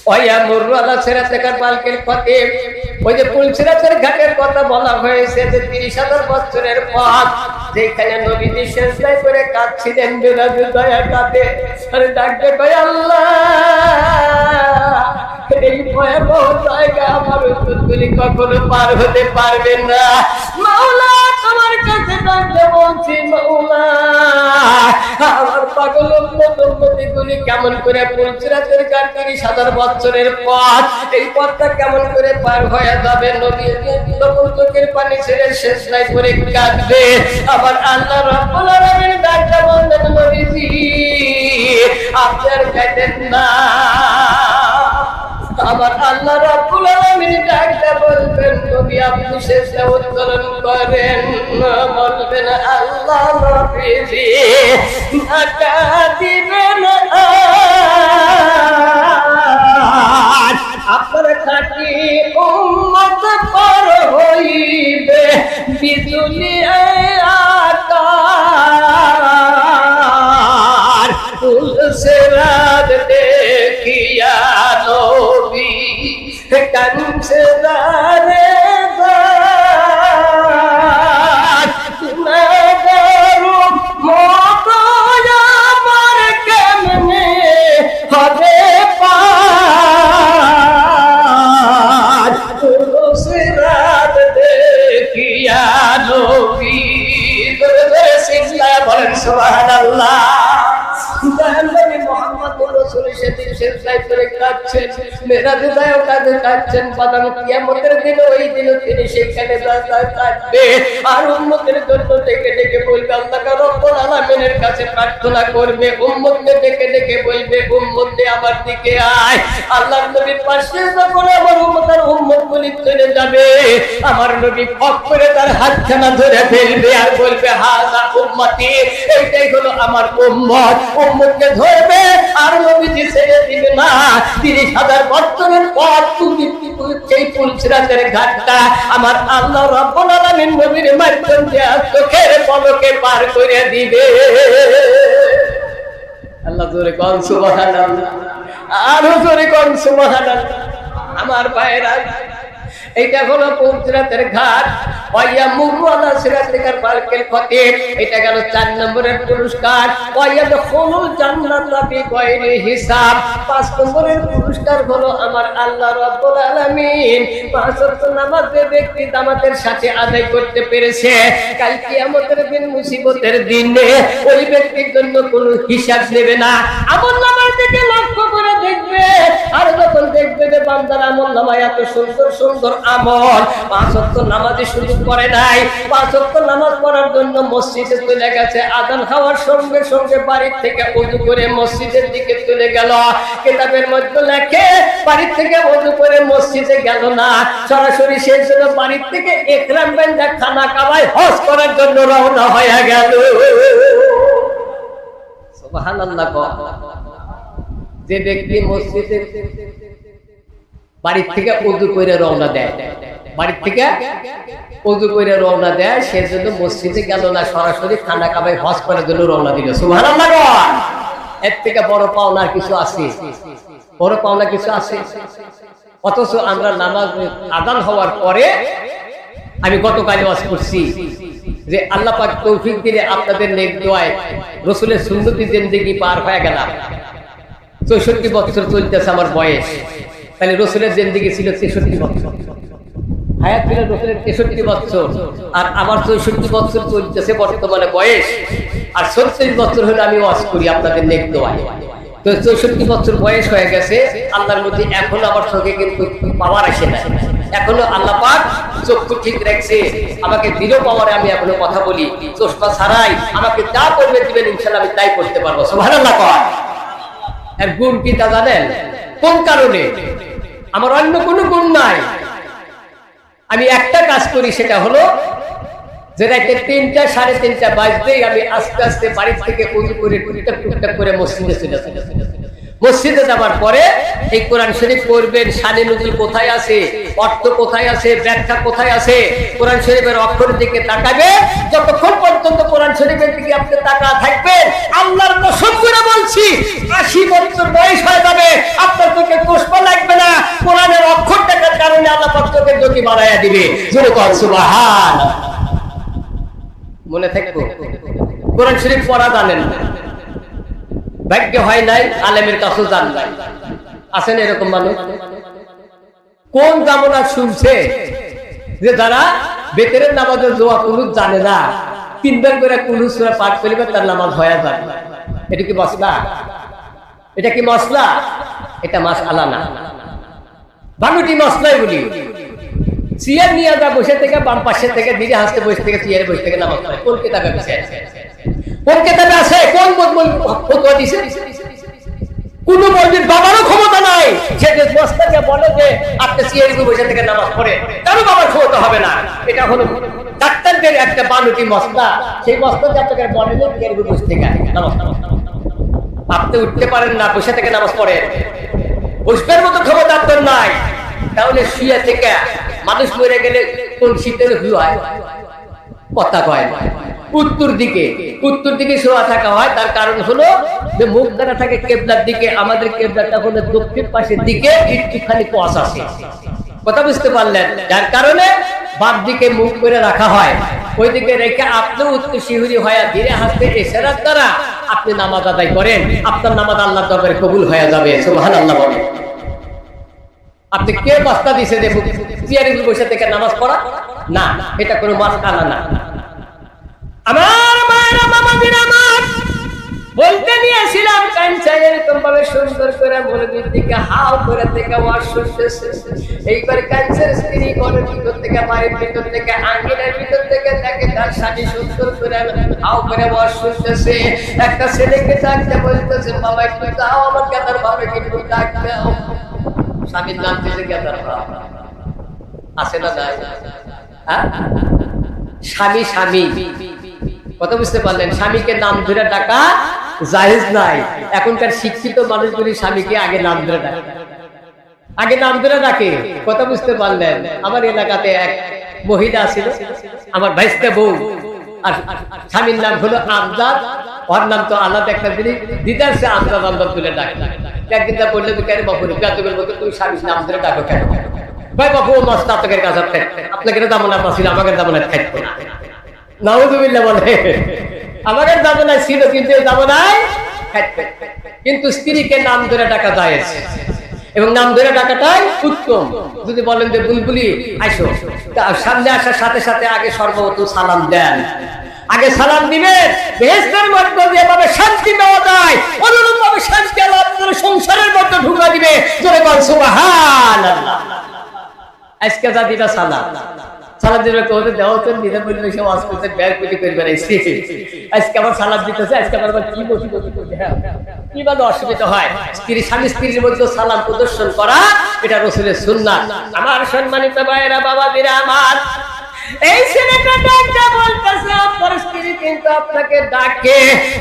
ওয়া মুরু আলা সিরাতিকার বারকেল খতিব। ওই যে পুলসিরাতের ঘাটের কথা বলা হয়েছে, যে 30,000 বছরের পথ, যেখানে নবীজি সেজদায় করে কাঁদছিলেন, বিরাজ দয়া কাঁদে আর ডাকতে কয় আল্লাহ, এই ভয়াবহ জায়গা আমার উম্মতগুলি কখনো পার হতে পারবে না। মাওলা, তোমার কাছে ডাকতে বলছি, মাওলা আমার পাগল উম্মতগুলি কেমন করে পুলসিরাতের ঘাট 30,000 বছরের পথ, এই পথটা কেমন করে পার হয়ে যাবে? নবী তখন চোখের পানি ছেড়ে সেজদায় করে কাঁদবে। আবার আল্লাহ রাব্বুল আলামিন ডাকতে বললেন, নবীজি আপনার কাঁদেন না। আবার আল্লাহ রাব্বুল আলামিন ডাকতে বলবেন, নবী আপনি সেজদা উত্তোলন করেন। বলবেন আল্লাহ নবীজি ঢাকা দিবেন আপনার খাঁটি উম্মত পার হইবে বিজুলি আকার পুলসিরাত দেখিয়া নবী কানছে রে হবে পার পুলসিরাত দেখিয়া নবী। বলেন সুবহানাল্লাহ। মুহাম্মদুর রাসূল সেদিন সেজদায় করে কাঁদছেন, মেরাজে যায় কাঁদছেন, বাদাম কিয়ামতের দিন ওই দিন তিনি সেখানে কাঁদবে আর উম্মতের জন্য ডেকে ডেকে বলবে, আল্লাহ রাব্বুল আলামিনের কাছে প্রার্থনা করবে, উম্মতকে ডেকে ডেকে বলবে, উম্মত আমার দিকে আয়। আল্লাহর নবীর পাশে যখন আমার উম্মতগুলি চলে যাবে, আমার নবী ফক করে তার হাতখানা ধরে ফেলবে আর বলবে, হাযা উম্মতি, এইটাই হলো আমার উম্মত। উম্মতকে ধরবে আর নবীজি ছেড়ে দিবে না। 30,000 বছরের পর তুমি সেই পুলসিরাতের ঘাটটা আমার আল্লাহ রাব্বুল আলামিন নবীর মাধ্যম দিয়ে চোখের পলকে পার করে দিবে। আল্লাহ জোরে কোন সুবহানাল্লাহ, আরো জোরে কোন সুবহানাল্লাহ। আমার ভাইরা, এইটা হলো পুলসিরাতের ঘাট। ওয়া মুরু আলা সিরাতিকার বারকেল খতিব। এটা গেল 4 নম্বরের পুরস্কার। ওয়া ইয়াদখুলুল জান্নাতা বিগাইরি হিসাব। 5 নম্বরের পুরস্কার হলো আমার আল্লাহ রাব্বুল আলামিন 5 ওয়াক্ত নামাজ যে ব্যক্তি জামাতের সাথে আদায় করতে পেরেছে, কাল কিয়ামতের দিন মুসিবতের দিনে ওই ব্যক্তির জন্য কোনো হিসাব নেবে না। আমল নামার দিকে লক্ষ্য করে দেখবে, আর যখন দেখবে যে বান্দার আমল নামায় এত সুন্দর সুন্দর আমল, 5 ওয়াক্ত নামাজে শুরু করে নাই, 5 ওয়াক্ত নামাজ পড়ার জন্য মসজিদে চলে গেছে, আযান হওয়ার সঙ্গে সঙ্গে বাড়ি থেকে ওযু করে মসজিদের দিকে চলে গেল। কিতাবের মধ্যে লেখে বাড়ি থেকে ওযু করে মসজিদে গেল না, সরাসরি সেই জন্য বাড়ি থেকে ইহরাম বাঁধা খানা কাবায় হজ করার জন্য রওনা হয়ে গেল। সুবহানাল্লাহ। যে ব্যক্তি মসজিদে বাড়ি থেকে ওযু করে রওনা দেয়, বাড়ি থেকে ওযু করে রওনা দেয়, সেজন্য মসজিদে গেল না, সরাসরি খানা কাবায় হজ করার জন্য রওনা দিল। সুবহানাল্লাহ। এর থেকে বড় পাওনা কিছু আছে? বড় পাওনা কিছু আছে? অথচ আমরা নামাজ আযান হওয়ার পরে, আমি গতকাল ওয়াজ করছি যে আল্লাহ পাক তৌফিক দিলে আপনাদের নেক দোয়ায় রাসূলের সুন্নতি জিন্দেগি পার হয়ে গেলাম। 64 বছর চলতেছে আমার বয়স, তাহলে রাসূলের জিন্দেগি ছিল 63 বছর, হায়াত ছিল রাসূলের 63 বছর, আর আমার 64 বছর চলতেছে বর্তমানে বয়স, আর 36 বছর হলো আমি ওয়াজ করি আপনাদের নেক দোয়ায়। তো 64 বছর বয়স হয়ে গেছে, আল্লাহর মধ্যে এখনো আমার চোখে কিন্তু পাওয়ার আসে না, এখনো আল্লাহ পাক চক্ষু ঠিক রাখছে, আমাকে দিল পাওয়ারে আমি এখনো কথা বলি, চশমা ছাড়াই আমাকে যা করবে দিবেন ইনশাআল্লাহ আমি তাই করতে পারবো। সুবহানাল্লাহ। এর গুণ কি তা জানেন? কোন কারণে? আমার অন্য কোনো গুণ নাই, আমি একটা কাজ করি, সেটা হলো যে রাতে 3টা 3:30 বাজতেই আমি আস্তে আস্তে বাড়ি থেকে ওযু করে টুকটাক টুকটাক করে মসজিদে চলে যাই। মসজিদে যাবার পরে এই কোরআন শরীফ পড়বেন, শানে নুজুল কোথায় আছে, অর্থ কোথায় আছে, ব্যাখ্যা কোথায় আছে, কোরআন শরীফের অক্ষরের দিকে তাকাবে। যতক্ষণ পর্যন্ত কোরআন শরীফের দিকে আপনি তাকা থাকবেন, আল্লাহর কসম করে বলছি 80 বছর বয়স হয়ে যাবে, আপনার চোখে চশমা লাগবে না, কোরআনের অক্ষর দেখার কারণে আল্লাহ পাক চোখের জ্যোতি বাড়াইয়া দিবে। জোরে কর সুবহানাল্লাহ। মনে থাকবো, কোরআন শরীফ পড়া জানেন না, ভাগ্য হয় নাই, আলেমের কাছেও জান নাই, আছেন এরকম মানুষ? কোন জামানা শুনছে যে যারা বেতেরের নামাজের দোয়া কুনুত জানে না, 3 বার করে কুনুত সূরা পাঠ করলে তার নামাজ হয়ে যায়? এটা কি মশলা? এটা কি মশলা? এটা মাশআল্লাহ না, বানুটি মশলাই বলি। চেয়ার নিয়ে যা বসে থেকে বাম পাশে থেকে ধীরে হাসতে বসে থেকে চেয়ারে বসে থেকে নামাজ পড়ে, কোন কিতাবে আছে? কোন কিতাবে আছে? কোন ফতোয়া দিয়েছে? কোন মসজিদ বাবারও ক্ষমতা নাই যে মস্তাকে বলে যে আপনি চেয়ারে বসে থেকে নামাজ পড়ে, কারো বাবার ক্ষমতা হবে না। এটা হলো ডাক্তারদের একটা বানুটি মশলা, সেই মশলাকে আপনাকে বলে যে চেয়ারে বসে থেকে নামাজ, আপনি উঠতে পারেন না, বসে থেকে নামাজ পড়েন, বসবার মতো ক্ষমতা আপনার নাই, তাহলে শুয়ে থেকে মানুষ মরে গেলে কোন শীতের হয়? কথা কয় উত্তর দিকে শোয়া থাকা হয়। তার কারণ হলো যে মুখ দ্বারা থাকে কেবলার দিকে, আমাদের কেবলাটা হলো দক্ষিণ পাশের দিকে, একটুখানি পথ আছে, কথা বুঝতে পারলেন? যার কারণে বাম দিকে মুখ করে রাখা হয়, ওই দিকে রেখে আপনি উত্তর শিহুরি হয়ে ধীরে হাসতে ইশারার দ্বারা আপনি নামাজ আদায় করেন, আপনার নামাজ আল্লাহর দরবারে কবুল হয়ে যাবে। সুবহানাল্লাহ। বলেন, আপনি কে বাস্তা দিছে যে চেয়ারে বসে থেকে নামাজ পড়া? না, এটা কোনো মাসআলা না। আমার মায়েরা মামাজিরা আমার বলতে নিয়েছিলাম কাঞ্চাই এরকম ভাবে সুন্দর করে মনোযোগ দিকে হাও করে থেকে ওয়াজ শুনতেছে। এইবার কাঞ্চের স্ত্রী ঘরের ভিতর থেকে, বাড়ির ভিতর থেকে, আঙ্গিনার ভিতর থেকে তাকে তার স্বামী সুন্দর করে হাও করে ওয়াজ শুনতেছে। একটা ছেলেকে ডাকতে বলতেছে, বাবা একটু দাও আমাকে, তার ভাবে কিন্তু ডাক দাও। স্বামীর নাম দিয়েছে গেদার বাবা, আছে না? হ্যাঁ, স্বামী স্বামী, কথা বুঝতে পারলেন? স্বামীকে নাম ধরে ডাকা জায়েজ নাই। এখনকার শিক্ষিত মানুষগুলি স্বামীকে আগে নাম ধরে ডাকে, আগে নাম ধরে ডাকে, কথা বুঝতে পারলেন? আমার এলাকাতে এক মহিলা ছিল, আমার ভাইস্তে বউ, আর স্বামীর নাম হলো আমজাদ, ওর নাম তো আলাদা একটা জিনিস, দিদার সে আমজাদ আমজাদ তুলে ডাকে। একদিন তা বললে কেন বাপু গাতবের মতো তুমি স্বামীর নাম ধরে ডাকো কেন? ভাই বাপু মাস নাটকের কাজ আপনাকে জামানা ছিল, আমাকে জামানায় থাকতো না। নাউযুবিল্লাহ বলে, আমাকে জামানায় ছিল কিন্তু জামানায় থাকতো। কিন্তু স্ত্রীকে নাম ধরে ডাকা যায়, এবং নাম ধরে ডাকাটাই উত্তম। যদি বলেন যে বুলবুলি আইসো, সামনে আসার সাথে সাথে আগে সর্বপ্রথম সালাম দেন, আগে সালাম দিবেন। বেহেশতের মধ্যে যেভাবে শান্তি পাওয়া যায়, অনুরূপ ভাবে শান্তি আল্লাহ আপনাদের সংসারের মধ্যে ঢুকা দিবে। জোরে আজকে যা দিটা সালাদ সালাদ দিলে তোদের দেওয়া তো নিজের বললে সে ওয়াজ করতে ব্যাগ পেটি করে বেড়াইছি আজকে আবার সালাদ দিতেছে আজকে আবার কি বসে কি বাদ অসুবিধা হয় স্বামী স্ত্রীর মধ্যে সালাম প্রদর্শন করা এটা রাসূলের সুন্নাত। আমার সম্মানিত ভাইয়েরা বাবাজিরা আমার, এই ছেলেটা ডাকতে বলতেছে আপনার স্ত্রী কিন্তু আপনাকে ডাকে।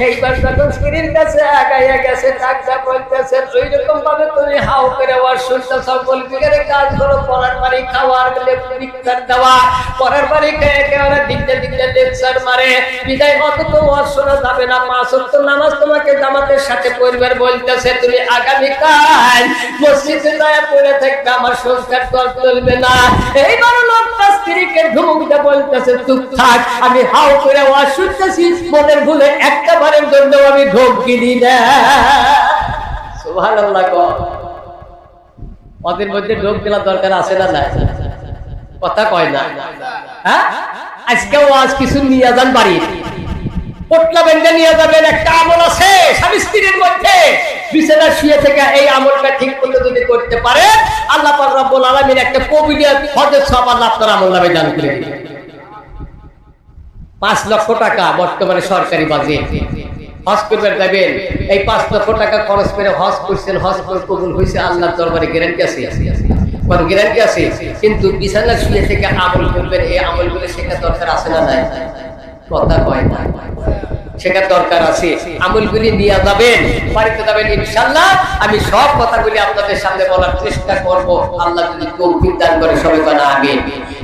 এইবার যখন স্ত্রীর কাছে আগাইয়া গেছে ডাকতে বলতেছে ওই রকম ভাবে তুমি হাও করে ওয়াজ শুনতেছ, বলবি রে কাজ করো, পড়ার বাড়ি খাওয়ার লেকচার দেওয়া, পড়ার বাড়ি খেয়ে খেয়ে দিকতে দিকতে লেকচার মারে, বিদায় অত তো ওয়াজ শোনা যাবে না, 5 ওয়াক্ত নামাজ তোমাকে জামাতের সাথে পরিবার বলতেছে তুমি আগামীকাল মসজিদে যায় পড়ে থাকবে, আমার সংসার চলবে না। এইবার লোকটা স্ত্রীকে ধমকটা বলতেছে চুপ থাক, আমি হাও করে ওয়াজ শুনতেছি, মনের ভুলে একটা বারের জন্য আমি ধমকি দিই না। সুবহানাল্লাহ। ওদের মধ্যে ঢোক দেওয়ার দরকার আছে না নাই? কথা কয় না। হ্যাঁ, আজকে ওয়াজ কিছু নিয়ে যান বাড়ি, পোটলা বেঁধে নিয়ে যাবেন। একটা আমল আছে স্বামী স্ত্রীর মধ্যে, বিছানা শুয়ে থেকে এই আমলটা ঠিক মতো যদি করতে পারে আল্লাহ পাক রব্বুল আলামিন একটা কবিরিয়াত হজের সওয়াব আল্লাহ আপনার আমলনামে দান করে দিবেন। 5 লক্ষ টাকা বর্তমানে সরকারি বাজেট, হজ করতে যাবেন, এই 5 লক্ষ টাকা খরচ করে হজ করছেন, হজ কবুল হয়েছে, আল্লাহর দরবারে গ্যারান্টি আছে? কোন গ্যারান্টি আছে? কিন্তু বিছানা শুয়ে থেকে আমল করবেন, এই আমলগুলো শেখা দরকার আছে না নাই? কথা কয় না, শেখার দরকার আছে। আমলগুলি নিয়ে যাবেন, বাড়িতে যাবেন, ইনশাআল্লাহ আমি সব কথাগুলি আপনাদের সামনে বলার চেষ্টা করব, আল্লাহ যদি তৌফিক দান করে সবাই বলেন আমিন।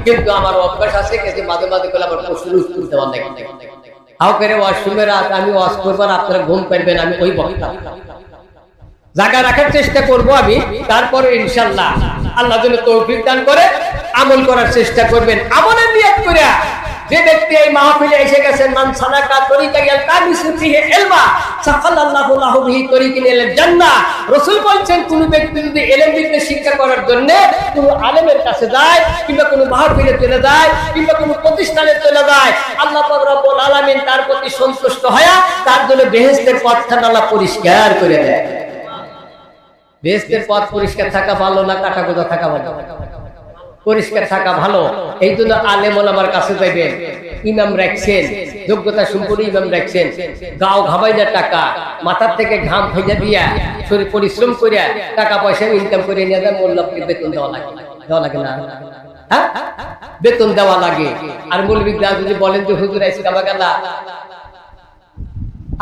কিন্তু আমার অভ্যাস আছে যে মাঝে মাঝে করে আমার প্রশ্ন উত্তর দেওয়া লাগে, হাও করে ওয়াশরুমে রাত আমি ওয়াশ করবার আপনারা ঘুম পাইবেন, আমি ওই বক্তা জায়গা রাখার চেষ্টা করব আমি, তারপরে ইনশাআল্লাহ আল্লাহ যেন তৌফিক দান করে আমল করার চেষ্টা করবেন। আমলের নিয়ত করে যে ব্যক্তি এই মাহফিলে এসে গেছেন, মান সালাকা তরিকান ইয়ালতামিসু ফিহি ইলমা সাকাল্লাহু লাহু বিহি তরিকান ইলাল জান্নাহ। রাসূল বলেন কোন ব্যক্তি যদি ইলম দিতে শিক্ষা করার জন্য কোন আলেমের কাছে যায়, কিংবা কোন মাহফিলে চলে যায়, কিংবা কোন প্রতিষ্ঠানে চলে যায়, আল্লাহ পাক রব্বুল আলামিন তার প্রতি সন্তুষ্ট হয়া তার জন্য বেহেশতের পথটা আল্লাহ পরিষ্কার করে দেয়। বেহেশতের পথ পরিষ্কার থাকা ভালো না কাটা গোদা থাকা ভালো? পরিষ্কার থাকা ভালো। এই জন্য আলেম ওলামার কাছে যাইবেন, ইমাম রাখছেন, যোগ্যতা সম্পন্ন ইমাম রাখছেন, গাও ঘামাইয়া টাকা মাথার থেকে ঘাম ভেজা দিয়া শরীর পরিশ্রম করিয়া টাকা পয়সা ইনকাম করে নিয়ে যায়, মোল্লাকে বেতন দেওয়া লাগে না? হ্যাঁ, বেতন দেওয়া লাগে। আর মৌলবীরা যদি বলেন যে হুজুর আইসি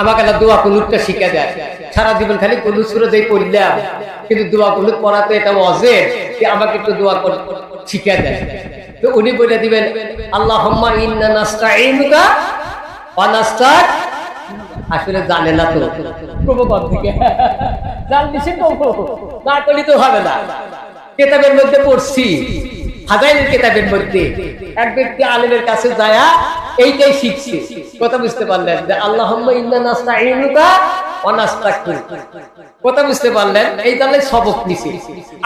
আমাকে দোয়া কুনুতটা শিখা দেয়, সারা জীবন খালি কুনুত সূরা যেই পড়লাম, কিন্তু দোয়া কুনুত পড়াতে এটা ওয়াজিব যে আমাকে একটু দোয়া শিখা দেয়। তো উনি বলে দিবেন আল্লাহুম্মা ইন্না নাস্তাঈনুকা ওয়া নাস্তাক, আসলে জানে না তো প্রভুপাদ থেকে জানতেছি তো না করলে তো হবে না। কিতাবের মধ্যে পড়ছি, হাজাইলের কিতাবের মধ্যে এক ব্যক্তি আলেমের কাছে যায়া এইটাই শিখছে। কথা বুঝতে পারলেন যে আল্লাহুম্মা ইন্না নাস্তাঈনুকা ওয়া নাস্তাগফিরুক, কথা বুঝতে পারলেন? এই তাহলে সবক নিছে,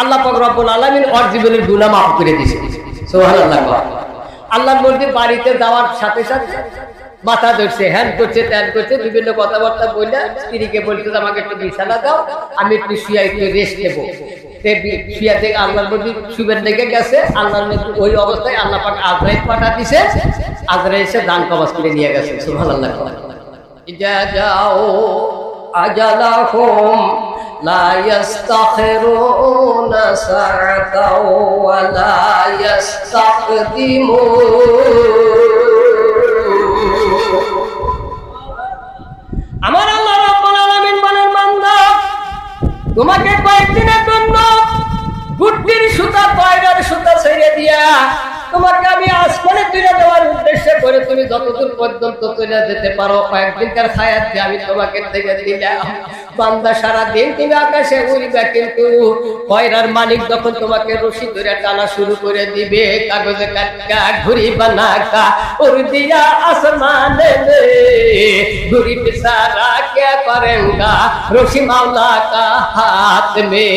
আল্লাহ পাক রব্বুল আলামিন ওর জীবনের গুনাহ মাফ করে দিয়েছে। সুবহানাল্লাহ। আল্লাহর মধ্যে বাড়িতে যাওয়ার সাথে সাথে মাথা ধরছে, হ্যান করছে, ত্যান করছে, বিভিন্ন কথাবার্তা বলে স্ত্রীকে বলছে আমাকে একটু বিছানা দাও, আমি একটু শুয়ে একটু রেস্ট নেব। শুয়া থেকে আল্লাহর মধ্যে শুবের লেগে গেছে, আল্লাহর ওই অবস্থায় আল্লাহ পাক আজরাইল পাঠা দিছে, আজরাইল এসে দান কবজ করে নিয়ে গেছে। সুবহানাল্লাহ। ইজা যাও আজালাহুম লা ইস্তাখিরুনা সাআতাও ওয়া লা ইস্তাকদিমুন। আমার আল্লাহ রাব্বুল আলামিন বলেন বান্দা তোমাকে কয়েকদিনের জন্য গুটির সুতা পায়রার সুতা ছেড়ে দিয়া তোমাকে আমি আসমানে তুলে দেওয়ার উদ্দেশ্য করে তুমি যতদূর পর্যন্ত তুলে যেতে পারো কয়েকদিনকার হায়াত দিয়ে আমি তোমাকে থেকে দিলাম। বান্দা সারা দিন তুমি আকাশে উড়িবে, কিন্তু কয়রার মালিক যখন তোমাকে রশি ধরে টানা শুরু করে দিবে, কাগজে কাটকা ঘুরি বানাকা উড় দিয়া আসমানে ঘুরি পিসারা কে করেঙ্গা রশি মাওলা কা হাত মে।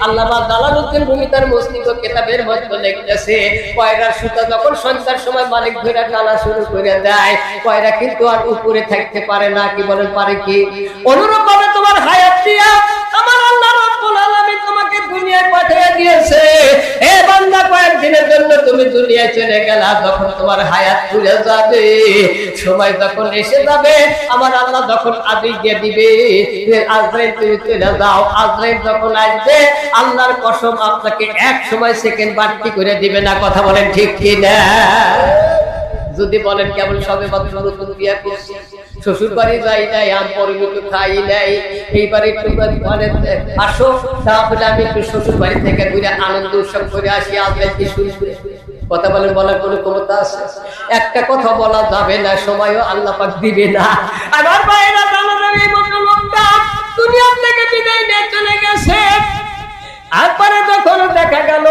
আল্লামা জালালউদ্দিন রুমি তার মুসনিদ কিতাবের মধ্যে লিখতেছে কয়রার সুতা যখন সন্ধ্যার সময় মালিক ধরে টানা শুরু করে দেয়, কয়রা কিন্তু আর উপরে থাকতে পারে না। কি বলেন, পারে কি? অনুরূপ ভাবে তোমার হায়াত দিয়া আমার আল্লাহ রাব্বুল আলামিন তোমাকে দুনিয়ায় পাঠিয়ে দিয়েছে। এ বান্দা কয়েকদিন দুনিয়ায় চলে গেলা, যখন তোমার হায়াত ঘুরে যাবে, সময় যখন এসে যাবে, আমার আল্লাহ যখন আদেশ দিয়ে দিবে যে আজরাইল তুমি চলে যাও, আজরাইল যখন আসবে আল্লাহর কসম আপনাকে এক সময় সেকেন্ড বাড়তি করে দিবে না। কথা বলেন ঠিক কি না? যদি বলেন কেবল সবে মাত্র নতুন বিয়ে করছি, শ্বশুর বাড়ি যাই নাই, আম পরিমিত খাই নাই, এইবার একটু আসো, তাহলে আমি একটু শ্বশুর বাড়ি থেকে ঘুরে আনন্দ উৎসব করে আসি, আজকে কি শুরু। কথা বলেন, বলার কোনো ক্ষমতা আছে? একটা কথা বলা যাবে না, সময়ও আল্লাহ পাক দিবে না। আমার ভাইরা জানা যাবে এই মতো লোকটা দুনিয়া থেকে বিদায় নিয়ে চলে গেছে। তারপরে যখন দেখা গেল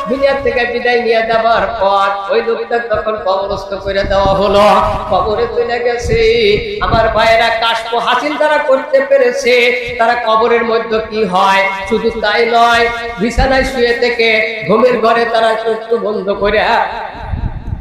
দুনিয়া থেকে বিদায় নিয়ে যাবার পর ওই লোকটা যখন কবরস্থ করে দেওয়া হলো, কবরে চলে গেছে। আমার ভাইয়েরা কাশফ হাসিল তারা করতে পেরেছে, তারা কবরের মধ্যে কি হয় শুধু তাই নয়, বিছানায় শুয়ে থেকে ঘুমের ঘরে তারা চোখ বন্ধ করে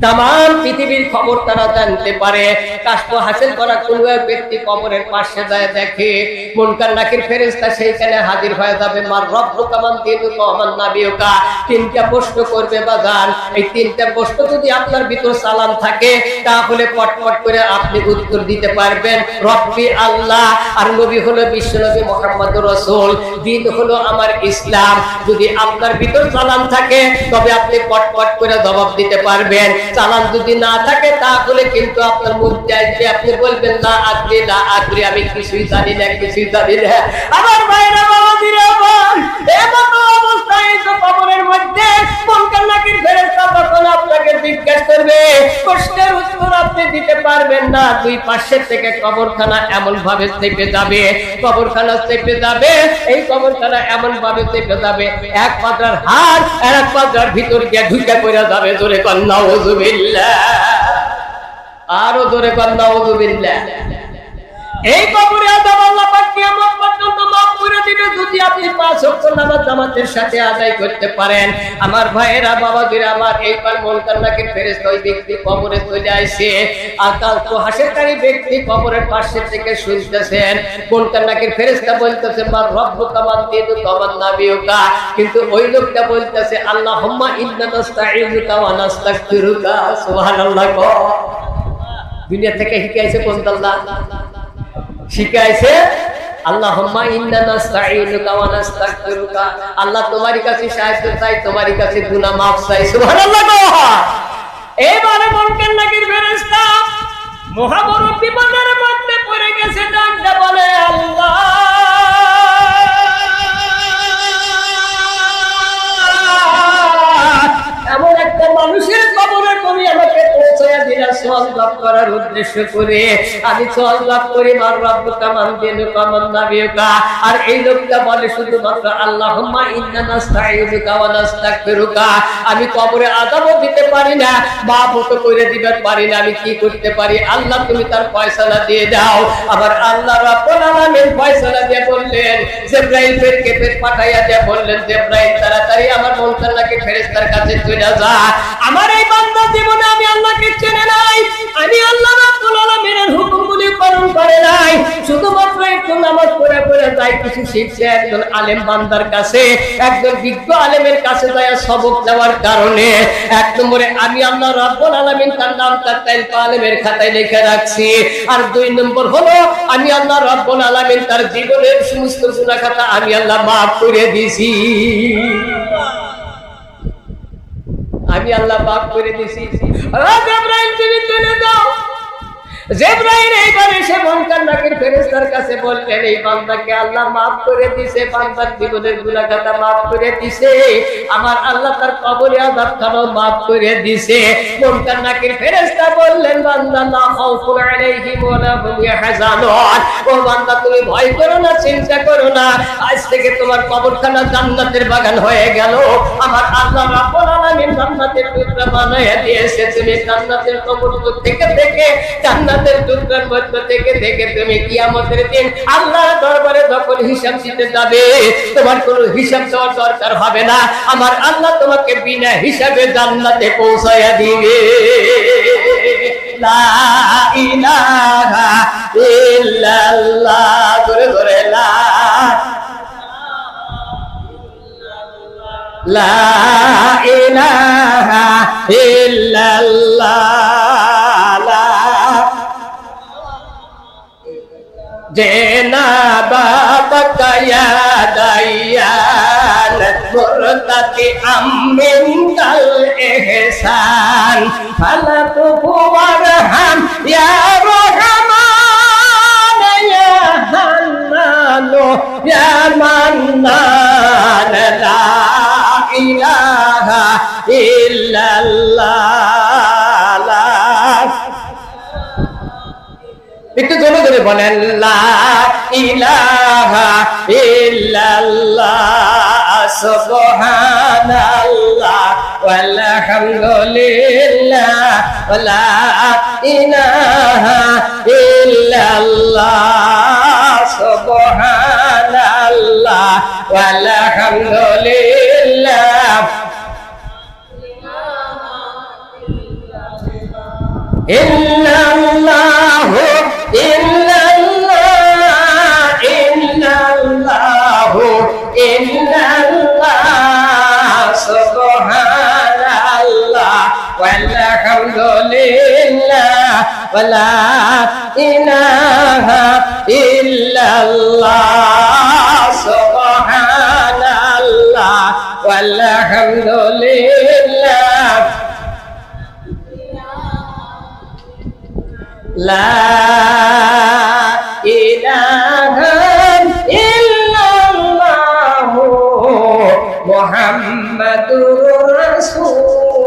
তামাম পৃথিবীর খবর তারা জানতে পারে। কাশফ হাসিল করা কোন ব্যক্তি কবরের পাশে যায় দেখে, মুনকার নাকির ফেরেশতা সেইখানে হাজির হয়ে যাবে। মার রব্বুকা মান দীনুকা ওয়া মান নাবিয়ুকা, তিনটা প্রশ্ন করবে বাজান। এই তিনটা প্রশ্ন যদি আপনার ভিতর সালাম থাকে তাহলে পটপট করে আপনি উত্তর দিতে পারবেন। রব্বি আল্লাহ, আর নবী হলো বিশ্বনবী মুহাম্মদুর রাসূল, দিন হলো আমার ইসলাম। যদি আপনার ভিতর সালাম থাকে তবে আপনি পটপট করে জবাব দিতে পারবেন। চালান যদি না থাকে তাহলে কিন্তু আপনার মুখ চাইছে, আপনি বলবেন না আগ্রে না আগ্রে, আমি কিছুই জানি না, কিছুই জানি না। আমার ভাইরা বাবাজিরা আমার এমন অবস্থায় তো কবরের মধ্যে মুনকার নাকির ফেরেশতা তখন আপনাকে জিজ্ঞাসা করবে, প্রশ্নের উত্তর আপনি দিতে পারবেন না। দুই পাশের থেকে কবরখানা এমন ভাবে চেপে যাবে, কবরখানা চেপে যাবে, এই কবরখানা এমন ভাবে চেপে যাবে, এক পাত্রার হাড় আর এক পাত্রার ভিতর গিয়ে ঢুকে পড়ে যাবে। জোরে কর নাউযুবিল্লাহ, আরো জোরে কর নাউযুবিল্লাহ। এই কবরে আযাব আল্লাহ পাক কিয়ামত পর্যন্ত মাফ করে দিবে যদি আপনি পাঁচ ওয়াক্ত নামাজ জামাতের সাথে আদায় করতে পারেন। আমার ভাইয়েরা বাবাজিরা আমার, এইবার মুনকার নাকির ফেরেশতা ওই ব্যক্তি কবরে চলে আসে, আর তো হাসিলকারী ব্যক্তি কবরের পাশে থেকে শুনতেছেন। মুনকার নাকির ফেরেশতা বলতেছে মার রব্বুকা মান দীনুকা ওয়া মান নাবিয়ুকা, কিন্তু ওই লোকটা বলতেছে আল্লাহুম্মা ইন্না নাস্তাঈনুকা ওয়া নাস্তাগফিরুকা। সুবহানাল্লাহ। দুনিয়া থেকে শিখাইছে কোন আল্লাহ? শিখাইছে আল্লাহুম্মা ইন্না নাস্তাঈনুকা ওয়া নাস্তাগফিরুকা, আল্লাহ তোমারই কাছে সাহায্য চাই, তোমারই কাছে গুনাহ মাফ চাই। সুবহানাল্লাহ। এবারে মুনকার নাকির ফেরেশতা মহাবড় বিপদের মধ্যে পড়ে গেছে, ডাকতে বলে আল্লাহ, এমন একটা মানুষের কবরে তুমি আমাকে পৌঁছায়া দিলা সওয়াব লাভ করার উদ্দেশ্য করে। আমি সওয়াব লাভ করি মার রব্বুকা মান দীনুকা ওয়া মান নাবিয়ুকা, আর এই লোকটা বলে শুধুমাত্র আল্লাহুম্মা ইন্না নাস্তাঈনুকা ওয়া নাস্তাগফিরুকা। আমি কবরে আযাবও দিতে পারি না, মাফও তো করে দিতে পারি না, আমি কি করতে পারি? আল্লাহ তুমি তার ফয়সালা দিয়ে দাও। আবার আল্লাহ রাব্বুল আলামিন ফয়সালা দিয়ে বললেন, জিবরাইলকে পাঠাইয়া দিয়ে বললেন, জিবরাইল তাড়াতাড়ি আমার মুনকার নাকির ফেরেশতার কাছে চলে যা। আমার এই বান্দা জীবনে আমি আল্লাহকে চেনে নাই, আমি আল্লাহ রাব্বুল আলামিনের হুকুমগুলি পালন করে নাই, শুধুমাত্র একটু নামাজ পড়ে পড়ে যাই, কিছু শিখছে। একজন আলেম বান্দার কাছে, একজন বিজ্ঞ আলেমের কাছে যায় সবক দেওয়ার কারণে এক নম্বরে আমি আল্লাহ রাব্বুল আলামিন তার নামটা তাইল আলেমের খাতায় লিখে রাখছি, আর দুই নম্বর হলো আমি আল্লাহ রাব্বুল আলামিন তার জীবনের সমস্ত গুনাহ খাতা আমি আল্লাহ মাফ করে দিয়েছি, আমি আল্লাহ মাফ করে দিয়েছি। জিবরাইল তুমি চলে যাও। জিবরাইল এইবার এসে মুনকার নাকির ফেরেশতার কাছে বললেন, এই বান্দাকে আল্লাহ মাফ করে দিয়েছে, বান্দার জীবনের গুনাহ খাতা মাফ করে দিয়েছে, আমার আল্লাহ তার কবরে আযাবটাও মাফ করে দিয়েছে। মুনকার নাকির ফেরেশতা বললেন, বান্দা লা খাউফুন আলাইহিম ওয়া লা হুম ইয়াহজানুন, ও বান্দা তুমি ভয় করো না, চিন্তা করো না, আজ থেকে তোমার কবরখানা জান্নাতের বাগান হয়ে গেল। আমার আল্লাহ রাব্বুল আলামিন জান্নাতের টুকরা বানায়া দিয়েছে, তুমি জান্নাতের কবর থেকে থেকে জান্নাতের টুকরার মধ্যে থেকে থেকে তুমি কিয়ামতের দিন আল্লাহর দরবারে যখন হিসাব দিতে যাবে তোমার কোনো হিসাব দেওয়ার দরকার হবে না, আমার আল্লাহ তোমাকে বিনা হিসাবে জান্নাতে পৌঁছায়া দিবে। লা ইলাহা ইল্লাল্লাহ, ধরে ধরে লা ইলাহা ইল্লাল্লাহ জেনা বাবা ইয়া দায়ান মুরতাতি আমিন কাল ইহসান ফালাতু ওয়ারহাম ইয়া রহমান ইয়া হান্নান ইয়া মান্নান লা ইলাহা ইল্লাল্লাহ একটু জোরে জোরে বলেন লা ইলাহা ইল্লাল্লাহ সুবহানাল্লাহ ওয়ালহামদুলিল্লাহ লা ইলাহা ইল্লাল্লাহ সুবহানাল্লাহ ওয়ালহামদুলিল্লাহ ইল্লাল্লাহু ইল্লাল্লাহ ইল্লাল্লাহু ইল্লাল্লাহ সুবহানাল্লাহ ওয়ালহামদুলিল্লাহ ওয়ালা ইলাহা ইল্লাল্লাহ সুবহানাল্লাহ ওয়ালহামদুলিল্লাহ লা ইলাহা ইল্লাল্লাহু মুহাম্মাদুর রাসূলুল্লাহ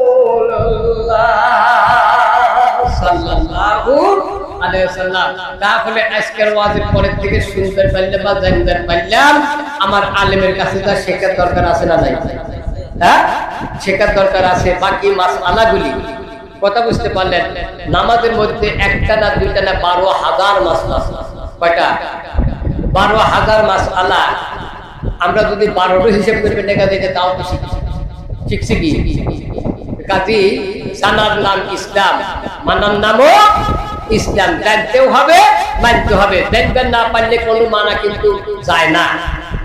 সাল্লাল্লাহু আলাইহি ওয়াসাল্লাম। তাহলে আজকের ওয়াজের পরের থেকে শুনতে পারলে বা জানতে পারলাম আমার আলেমের কাছে যা শেখার দরকার আছে না নাই? হ্যাঁ, শেখার দরকার আছে। বাকি মাসআলাগুলি কথা বুঝতে পারলেন? নামাজের মধ্যে একটা না দুইটা না 12,000 মাসআলা। কয়টা? 12,000 মাসআলা। আমরা যদি 12টা হিসাব করবে দেখা যায় তাও তো শিখছি কি? কাজী জানার নাম ইসলাম, মানার নামও ইসলাম। জানতেও হবে, মানতে হবে। দেখবেন না পারলে কোনো মানা কিন্তু যায় না।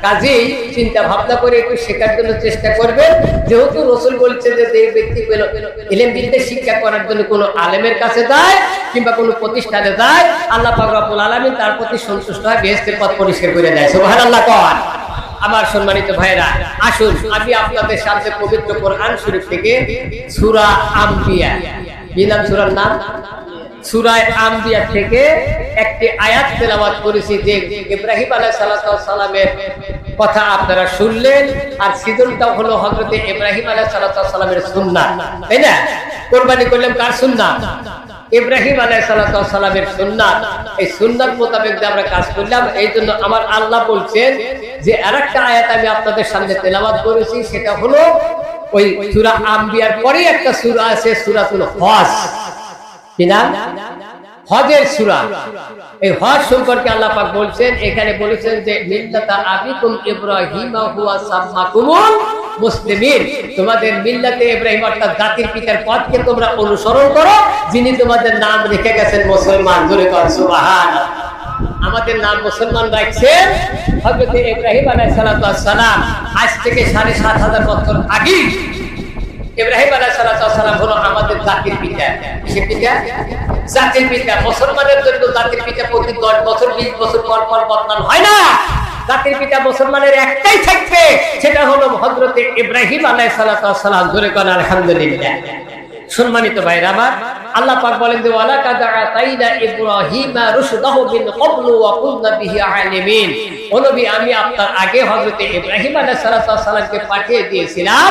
কাজেই চিন্তা ভাবনা করে একটু শেখার জন্য চেষ্টা করবেন। যেহেতু রাসূল বলছে যে যে ব্যক্তি ইলম বিদ্যা শিক্ষা করার জন্য কোনো আলেমের কাছে যায় কিংবা কোনো প্রতিষ্ঠানে যায়, আল্লাহ পাক রব্বুল আলামিন তার প্রতি সন্তুষ্ট হয়, বেহেশতের পথ পরিষ্কার করে দেয়। সুবহানাল্লাহ কোন। আমার সম্মানিত ভাইরা, আসুন আমি আপনাদের সামনে পবিত্র কোরআন শরীফ থেকে সূরা আম্বিয়া, কি নাম সূরার নাম? সূরা আম্বিয়া থেকে একটি আয়াত তেলাওয়াত করেছি যে ইব্রাহিম আলাইহিস সালামের কথা আপনারা শুনলেন। আর সিজনটাও হলো হযরত ইব্রাহিম আলাইহিস সালামের সুন্নাত, তাই না? কুরবানি করলাম কার সুন্নাত? ইব্রাহিম আলাইহিস সালামের সুন্নাত। এই সুন্নাত মোতাবেক আমরা কাজ করলাম। এই জন্য আমার আল্লাহ বলছেন যে আরেকটা আয়াত আমি আপনাদের সামনে তেলাওয়াত করেছি, সেটা হলো ওই সূরা আম্বিয়ার পরে একটা সূরা আছে, সূরাতুল হজ। কি নাম? হজের সূরা। এই হজ সম্পর্কে আল্লাহ পাক বলছেন, এখানে বলেছেন যে মিল্লাতা আবিকুম ইব্রাহিম হুয়া সাম্মাকুমুল মুসলিমিন, তোমাদের মিল্লাতে ইব্রাহিম অর্থাৎ জাতির পিতার পথকে তোমরা অনুসরণ করো, যিনি তোমাদের নাম রেখে গেছেন মুসলমান। জোরে কর সুবহানাল্লাহ। আমাদের নাম মুসলমান রাখছেন হযরত ইব্রাহিম আলাইহিস সালাম। আজ থেকে ৭,৫০০ বছর আগে ইব্রাহিম আলাইহিস সালাম হলো আমাদের জাতির পিতা। কিসের পিতা? জাতির পিতা। মুসলমানের জন্য জাতির পিতা প্রতি 10 বছর 20 বছর পর পর বদনাম হয় না। জাতির পিতা মুসলমানের একটাই থাকবে, সেটা হলো হযরত ইব্রাহিম আলাইহিস সালাম। জোরে কোন আলহামদুলিল্লাহ। সম্মানিত ভাইরা আমার, আল্লাহ পাক বলেন যে ওয়ালাকাদ আতাইনা ইব্রাহিমা রুশদাহু মিন ক্বাবলু ওয়া কুননা বিহি আলিমিন। ও নবী, আমি আপনার আগে হযরত ইব্রাহিম আলাইহিস সালামকে পাঠিয়ে দিয়েছিলাম।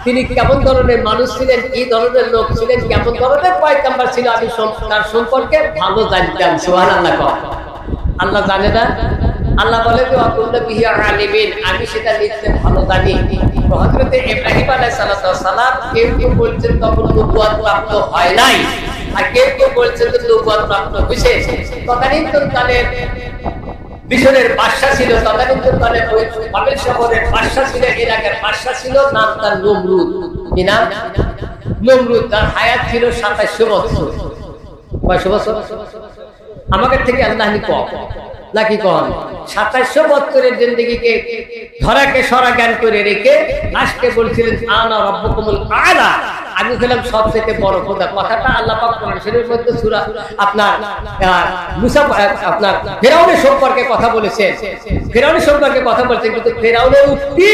তিনি কেমন ধরনের মানুষ ছিলেন, কি ধরনের লোক ছিলেন, কেমন ধরনের পয়গম্বর ছিল, আমি তার সম্পর্কে ভালো জানতাম। সুবহানাল্লাহ। আল্লাহ জানে না? আল্লাহ বলে যে ওয়া কুননা বিহি আলিমিন, আমি সেটা নিশ্চয় ভালো জানি। হযরত ইব্রাহিম আলাইহিস সালাম কেউ কেউ বলছেন তখন নবুয়ত প্রাপ্ত হয় নাই, আর কেউ কেউ বলছেন যে নবুয়ত প্রাপ্ত হয়েছে। তদানীন্তনকালের মিশরের বাদশা ছিল, তদানীন্তনকালে ওই বাবেল শহরের বাদশা ছিল, ইরাকের বাদশা ছিল, নাম তার নমরুদ। কি নাম? নমরুদ। তার হায়াত ছিল ২৭০০ বছর। কয়শো বছর? আমাদের থেকে আল্লাহ কম। নাকি কন 2700 বছরের জিন্দেগিকে ধরাকে সরা জ্ঞান করে রেখে লাস্টে বলছিলেন আনা রাব্বুকুমুল আলা, আমি হলাম সবচেয়ে বড় খোদা। কথাটা আল্লাহ পাক কোরআন শরীফের মধ্যে সূরা আপনার মুসা আপনার ফেরাউনের সম্পর্কে কথা বলেছেন, ফেরাউনের সম্পর্কে কথা বলছেন, কিন্তু ফেরাউনের উক্তি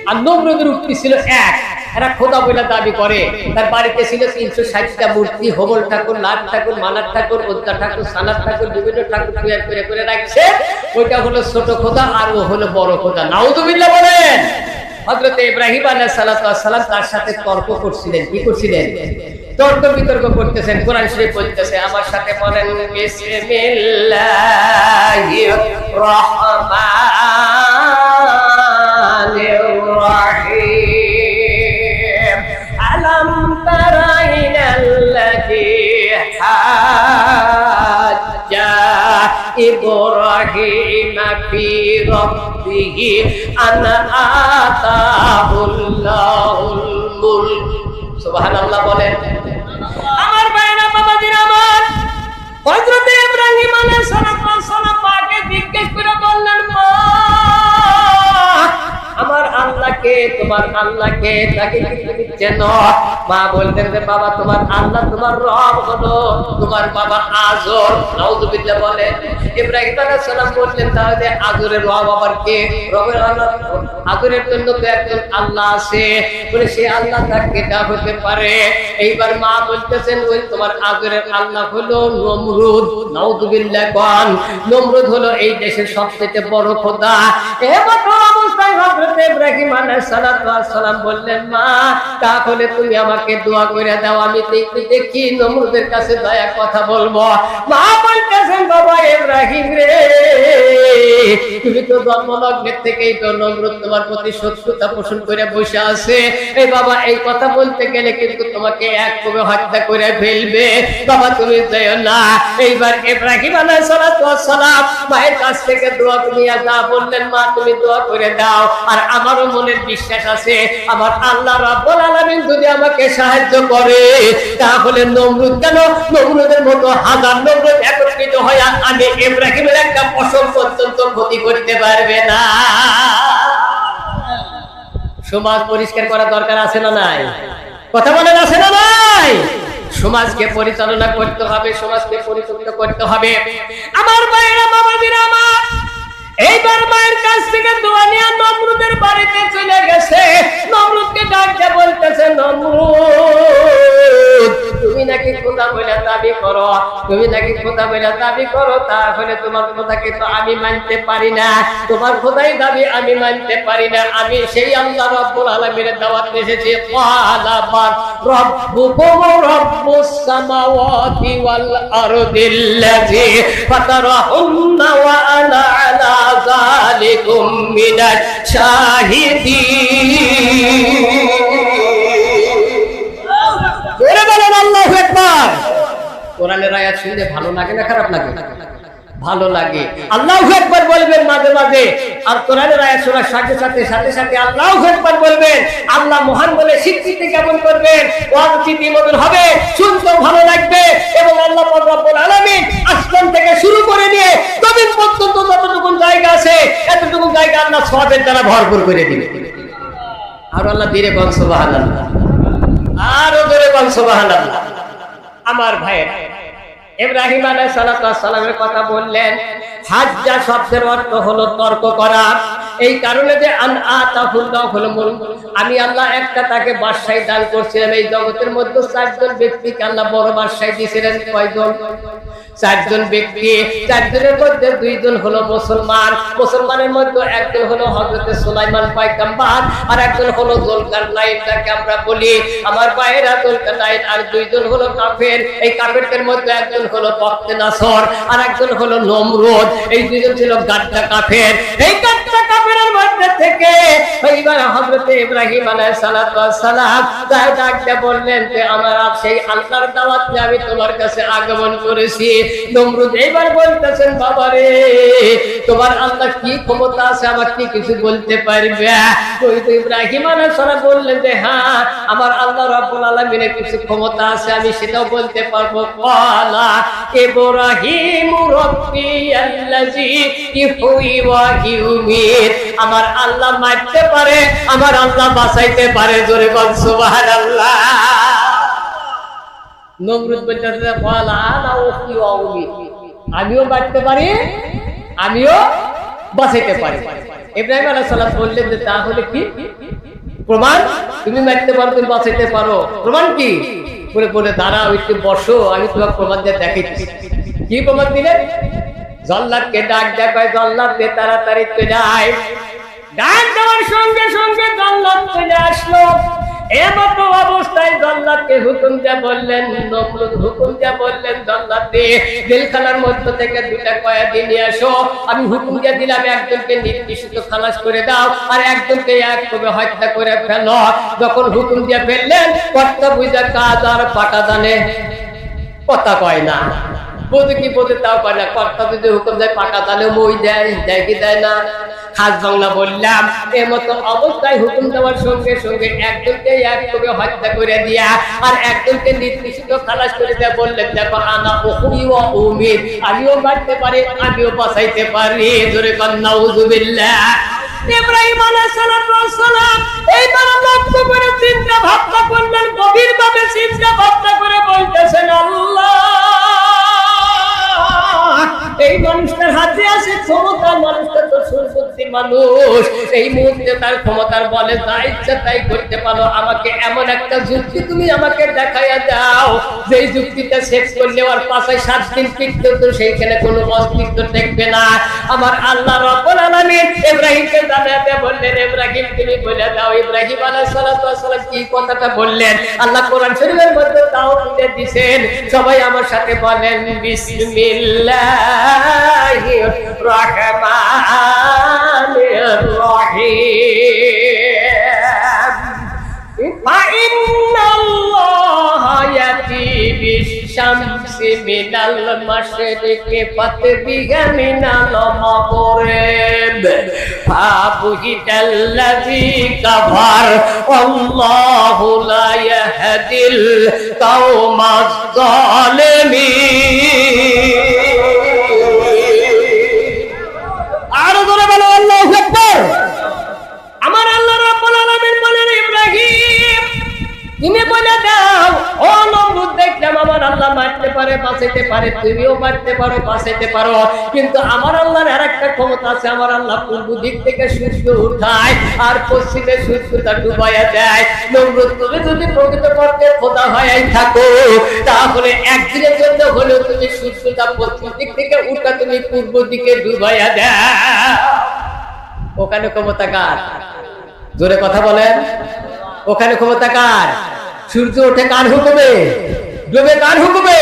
আর নমরুদের উক্তি ছিল এক। এরা খোদা বলে দাবি করে। তার বাড়িতে ছিল 360টা মূর্তি, হবল ঠাকুর, লাট ঠাকুর, মানার ঠাকুর, ওদ্দা ঠাকুর, সানার ঠাকুর, বিভিন্ন ঠাকুর তৈরি করে করে রাখছে। ওইটা হলো ছোট খোদা আর ও হলো বড় খোদা। নাউযুবিল্লাহ বলেন। হযরত ইব্রাহিম আলাইহিস সালাতু ওয়াস সালাম তার সাথে তর্ক করছিলেন। কি করছিলেন? তর্ক বিতর্ক করতেছেন। কোরআন শরীফ বলতেছে, আমার সাথে বলেন বিসমিল্লাহির রাহমানির রাহিম। আলাম তারা ইলাল্লাযী হাজ্জা ইব্রাহিম ফি রাব্বিহি আন আতাহুল্লাহুল মুলক। সুবহানাল্লাহ বলেন। আমার ভাইরা বাবাজিরা আমার, হযরত ইব্রাহিম আলাইহিস সালাম মাকে জিজ্ঞেস করে বললেন, মা আমার আল্লাহকে, তোমার আল্লাহকে, তাকে কি তুমি চেনো? মা বলতেন যে বাবা তোমার আল্লাহ, তোমার রব হলো তোমার বাবা আজর। নাউযুবিল্লাহ বলেন। ইব্রাহিম আলাইহিস সালাম বললেন, তাহলে আজরের রব আবার কে? রবের আল্লাহ, আজরের জন্য তো একজন আল্লাহ আছে, বলে সে আল্লাহ তার কেটা হতে পারে? এইবার মা বলতেছেন, ওই তোমার আজরের আল্লাহ হলো নমরুদ। নাউযুবিল্লাহ কোন নমরুদ হলো এই দেশের সবচেয়ে বড় খোদা। এবার অবস্থায় হযরত ইব্রাহিম আলাইহিস সালাম বললেন, মা তাহলে তুমি আমাকে দোয়া করে দাও, আমি দেখি নমরুদের কাছে দয়া কথা বলবো। মা বলতেছেন, বাবা ইব্রাহিম রে, তুমি তো জন্মলগ্নের থেকেই তো নমরুদ তোমার প্রতি শত্রুতা পোষণ করে বসে আছে। এই বাবা এই কথা বলতে গেলে কিন্তু তোমাকে এক কোপে হত্যা করে ফেলবে। বাবা তুমি যেও না। এইবার ইব্রাহিম আলাইহিস সালাম মায়ের কাছ থেকে দোয়া নিয়ে যা বললেন, মা তুমি দোয়া করে দাও। আর আমারও মনের বিশ্বাস আছে, আমার আল্লাহ রাব্বুল আলামিন যদি আমাকে সাহায্য করে, তাহলে নমরুদ কেন, নমরুদের মতো হাজার নমরুদ একত্রিত হয়ে আমি ইব্রাহিমের একটা ফসল পর্যন্ত ক্ষতি করতে পারবে না। সমাজ পরিষ্কার করা দরকার আছে না নাই? কথা বলেন, আছে না নাই? সমাজকে পরিচালনা করতে হবে, সমাজকে পরিচালিত করতে হবে। আমার ভাইরা বাবাজিরা আমার, এইবার মায়ের কাছ থেকে দোয়া নিয়ে নমরুদের বাড়িতে চলে গেছে। নমরুদকে ডাকতে বলতেছে, নমরুদ তুমি নাকি খোদা বলে দাবি করো, তুমি নাকি খোদা বলে দাবি করো, তাহলে তোমার খোদাকে তো আমি মানতে পারি না, তোমার খোদাই দাবি আমি মানতে পারি না। আমি সেই আল্লাহ রাব্বুল আলামিনের দাওয়াত এসেছি। ক্বালা বার রাব্বুকুম রাব্বুস সামাওয়াতি ওয়াল আরদিল্লাযী ফাতারাহুন্না ওয়া আনা আলা যালিকুম মিনাশ শাহিদিন। বলে বলেন আল্লাহু আকবার। কোরআনের আয়াত শুনলে ভালো লাগে না খারাপ লাগে? ভালো লাগে। আল্লাহু আকবার বলবেন মাঝে মাঝে, আর কোরআনের আয়াত শোনার সাথে সাথে আল্লাহু আকবার বলবেন। আল্লাহ মহান বলে স্বীকৃতি কেমন করবেন, ওয়াজ চিতি মতন হবে, শুনতেও ভালো লাগবে। এবং আল্লাহ পাক রব্বুল আলামিন আসমান থেকে শুরু করে নিয়ে জমিন পর্যন্ত যতটুকু জায়গা আছে, এতটুকু জায়গা আল্লাহ সওয়াবের দ্বারা ভরপুর করে দিবেন। আর আল্লাহ ধীরে বল সুবহানাল্লাহ, আরো ধরে বল সুবহানাল্লাহ। আমার ভাইয়েরা, ইব্রাহিম আলাইহিস সালামের কথা বললেন। হাজ্জা শব্দের অর্থ হলো তর্ক করা। এই কারণে যে আমি আল্লাহ একটা তাকে বাদশাহী দান করছিলাম। এই জগতের মধ্যে 4 জন ব্যক্তিকে আল্লাহ বড় বাদশাহী দিয়েছিলেন। কয়জন? 4 জন ব্যক্তি। 4 জনের মধ্যে 2 জন হলো মুসলমান। মুসলমানের মধ্যে একজন হলো হযরত সুলাইমান পয়গম্বর, আর একজন হলো যুলকারনাইন, যাকে আমরা বলি আমার ভাইয়েরা যুলকারনাইন। আর 2 জন হলো কাফের। এই কাফেরদের মধ্যে একজন হলো বখতে নাসর, আর একজন হলো নমরুদ। এই 2 জন ছিল গাদ্দা কাফের। এই গাদ্দা কাফেরের মধ্যে থেকে এইবার হযরত ইব্রাহিম আলাইহিস সালাতু ওয়াস সালাম ডাকতে বললেন যে আমার সেই আল্লাহর দাওয়াত নিয়ে আমি তোমার কাছে আগমন করেছি। নমরুদ এইবার বলতেছেন বাবা রে তোমার আল্লাহ কি ক্ষমতা আছে আমাকে কি কিছু বলতে পারবে? ওই তো ইব্রাহিম আলাইহিস সালাম বললেন যে হ্যাঁ আমার আল্লাহ রাব্বুল আলামিনের কিছু ক্ষমতা আছে আমি সেটাও বলতে পারবো। ক্বালা ইব্রাহিম রাব্বি আল্লাযী ইহয়ী ওয়া ইউমীত, আমার আল্লাহ মারতে পারে আমার আল্লাহ বাঁচাইতে পারে। জোরে বল সুবহানাল্লাহ। নমরুদ বলতেছে ক্বালা আনা উহয়ী ওয়া উমীত, আমিও মারতে পারি আমিও বাঁচাইতে পারি। ইব্রাহিম আলাইহিস সালাম বললেন যে তাহলে কি প্রমাণ? তুমি মারতে পারো তুমি বাঁচাইতে পারো, প্রমাণ কি? বলে বলে দাঁড়াও একটু বসো আমি তোমাকে প্রমাণ দিয়ে দেখাইতেছি। কি প্রমাণ দিলেন? জল্লাদকে ডাক দেয়, জল্লাদকে তাড়াতাড়ি চলে আয়। ডাক দেওয়ার সঙ্গে সঙ্গে জল্লাদ চলে আসলো। এমত অবস্থায় জল্লাদকে হুকুম দিয়ে বললেন, নমরুদ হুকুম দিয়ে বললেন জল্লাদকে জেলখানার মধ্য থেকে দুটা কয়েদি নিয়ে আসো। আমি হুকুম দিয়ে দিলাম একজনকে নির্দিষ্ট খালাস করে দাও আর একজনকে একভাবে হত্যা করে ফেলো। যখন হুকুম দিয়ে ফেললেন কর্তা বুঝা কাজ আর পাটা জানে কথা কয় না, বোঝে কি বোঝে তাও কয় না। কর্তা যদি হুকুম দেয় পাকা জানে মই দেয়, দেয় কি দেয় না? খাস বাংলা বললাম। এর মতো অবস্থায় হুকুম দেওয়ার সঙ্গে সঙ্গে একজনকে একভাবে হত্যা করে দিয়া আর একজনকে নির্দিষ্ট খালাস করে দেয়া বললেন দেখো আনা উহয়ী ওয়া উমীত, আমিও মারতে পারি আমিও বাঁচাইতে পারি। জোরে বল নাউযুবিল্লাহ। ইব্রাহিম আলাইহিস সালাম এইবার লক্ষ্য করে চিন্তা ভাবনা করলেন, গভীরভাবে চিন্তা ভাবনা করে বলতেছেন আল্লাহ এই মানুষটার হাতে আছে ক্ষমতা, মানুষটা তো সুশক্তির মানুষ, এই মুহূর্তে তার ক্ষমতার বলে যা ইচ্ছা তাই করতে পারো। আমাকে এমন একটা যুক্তি তুমি আমাকে দেখাইয়া দাও যেই যুক্তিটা শেষ করলে আর পাশে 7 দিন টিকতে তো সেইখানে কোনো অস্তিত্ব থাকবে না। আমার আল্লাহ রাব্বুল আলামিন ইব্রাহিমকে জানাতে বললেন ইব্রাহিম তুমি বলে দাও। ইব্রাহিম আলাইহিস সালাম কি কথাটা বললেন আল্লাহ কোরআন শরীফের মধ্যে তাও তুলে দিয়েছেন। সবাই আমার সাথে বলেন বিসমিল্লাহির রহমানির রহিম। ফাইন্নাল্লাহা ইয়াতি বিশ-শামসি মিনাল মাশরিকি ফাতি বিহা মিনাল মাগরিব ফাবুহিতাল্লাযী কাফার আল্লাহু লা ইয়াহদিল কাওমাজ জালিমিন। আর জোরে বলো আল্লাহু আকবার। আমার আল্লাহ রাব্বুল আলামিন বলেন ইব্রাহিম তুমি বলে দাও ও নমরুদ দেখলাম আমার আল্লাহ মারতে পারে বাঁচাইতে পারে, তুমিও মারতে পারো বাঁচাইতে পারো, কিন্তু আমার আল্লাহর আরেকটা ক্ষমতা আছে। আমার আল্লাহ পূর্ব দিক থেকে সূর্য উঠায় আর পশ্চিমে সূর্যটা ডুবাইয়া দেয়। নমরুদ তুমি যদি প্রকৃতপক্ষে খোদা হয়েই থাকো তাহলে একদিনের জন্য হলেও তুমি সূর্যটা পশ্চিম দিক থেকে উঠা তুমি পূর্ব দিকে ডুবাইয়া দাও। ওখানে ক্ষমতা কার? জোরে কথা বলেন। ওখানে ক্ষমতা কার? সূর্য ওঠে কার হুকুমে, ডুবে কার হুকুমে?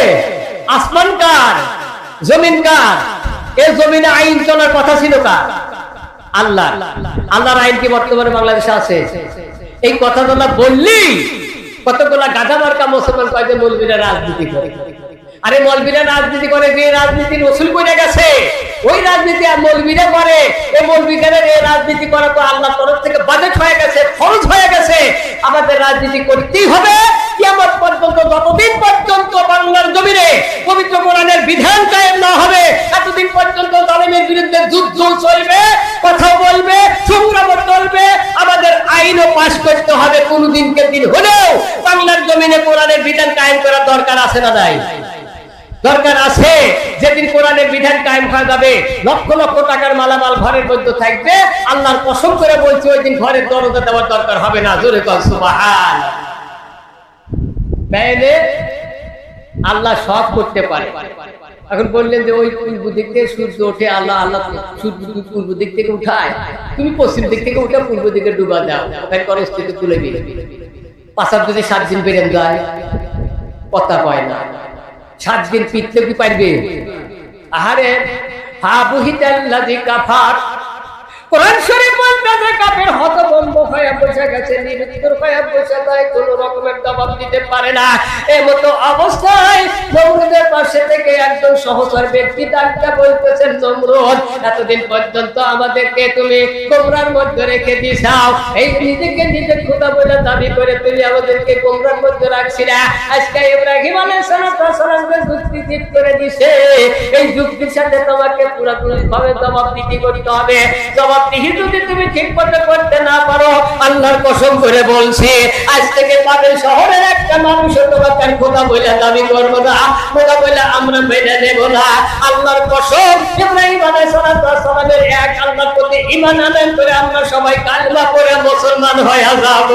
আসমান কার, জমিন কার? এই জমিনে আইন চলার কথা ছিল কার? আল্লাহ। আল্লাহর আইন কি বর্তমানে বাংলাদেশে আছে? এই কথা তোমরা বললি কতগুলা গাধা মার্কা মুসলমান কয়েকজন মৌলবীরা রাজনীতি করে। আরে মৌলবীরা রাজনীতি করে, যে রাজনীতি রসুল করে গেছে ওই রাজনীতি মৌলবীরা করে। এই মৌলবীদের এই রাজনীতি করা তো আল্লাহর তরফ থেকে বাজেট হয়ে গেছে, ফরজ হয়ে গেছে। আমাদের রাজনীতি করতেই হবে কিয়ামত পর্যন্ত, যতদিন পর্যন্ত বাংলার জমিনে পবিত্র কোরআনের বিধান কায়েম না হবে এতদিন পর্যন্ত জালেমের বিরুদ্ধে যুদ্ধ চলবে, কথা বলবে, সংগ্রাম চলবে, আমাদের আইনও পাস করতে হবে। কোনদিনকে দিন হলেও বাংলার জমিনে কোরআনের বিধান কায়েম করার দরকার আছে না নাই? দরকার আছে। যেদিন কোরআনের বিধান কায়েম হয়ে যাবে লক্ষ লক্ষ টাকার মালামাল ঘরের মধ্যে থাকবে, আল্লাহর কসম করে বলছি ওই দিন ঘরের দরজা দেওয়ার দরকার হবে না। জোরে কর সুবহানাল্লাহ। তাইলে আল্লাহ সব করতে পারে। এখন বললেন যে ওই পূর্ব দিক থেকে সূর্য ওঠে, আল্লাহ আল্লাহ সূর্য পূর্ব দিক থেকে উঠায়, তুমি পশ্চিম দিক থেকে উঠে পূর্ব দিকে ডুবা দাও, ওখানে পরিস্থিতি তুলে দিলে পাঁচার যদি 7 দিন বেরেন যায় কথা কয় না। 7 দিন পিছলে কি পারবে? আহারে ফাবুহিতাল্লাযী কাফার। কোরআন শরীফ বলতেছে কাফের হতভম্ব হয়ে বসে গেছে, নিরুত্তর হয়ে বসে তাই কোনো রকমের জবাব দিতে পারে না। এমতো অবস্থায় নমরুদের পাশে থেকে একজন সহচর ব্যক্তি ডাকটা বলতেছেন, নমরুদ, এতদিন পর্যন্ত আমাদেরকে তুমি গোমরার মধ্যে রেখে দিছাও, এই নিজেকে নিজে খোদা বলে দাবি করে তুমি আমাদেরকে গোমরার মধ্যে রাখছিলা। আজকে ইব্রাহিম আলাইহিস সালামকে যুক্তি ঠিক করে দিছে, এই যুক্তির সাথে তোমাকে পুরোপুরি ভাবে জবাবদিহি করতে হবে। জবাবদিহি যদি তুমি ঠিক মতো করতে না পারো, আল্লাহর কসম করে বলছি, আজ থেকে বাবেল শহরের একটা মানুষও তোমাকে খোদা বলে দাবি করবো না, খোদা বলে আমরা মেনে নেব না। আল্লাহর কসম, ইব্রাহিম আলাইহিস সালামের এক আল্লাহর প্রতি ঈমান আনয়ন করে আমরা সবাই কালিমা পড়ে মুসলমান হয়ে যাব।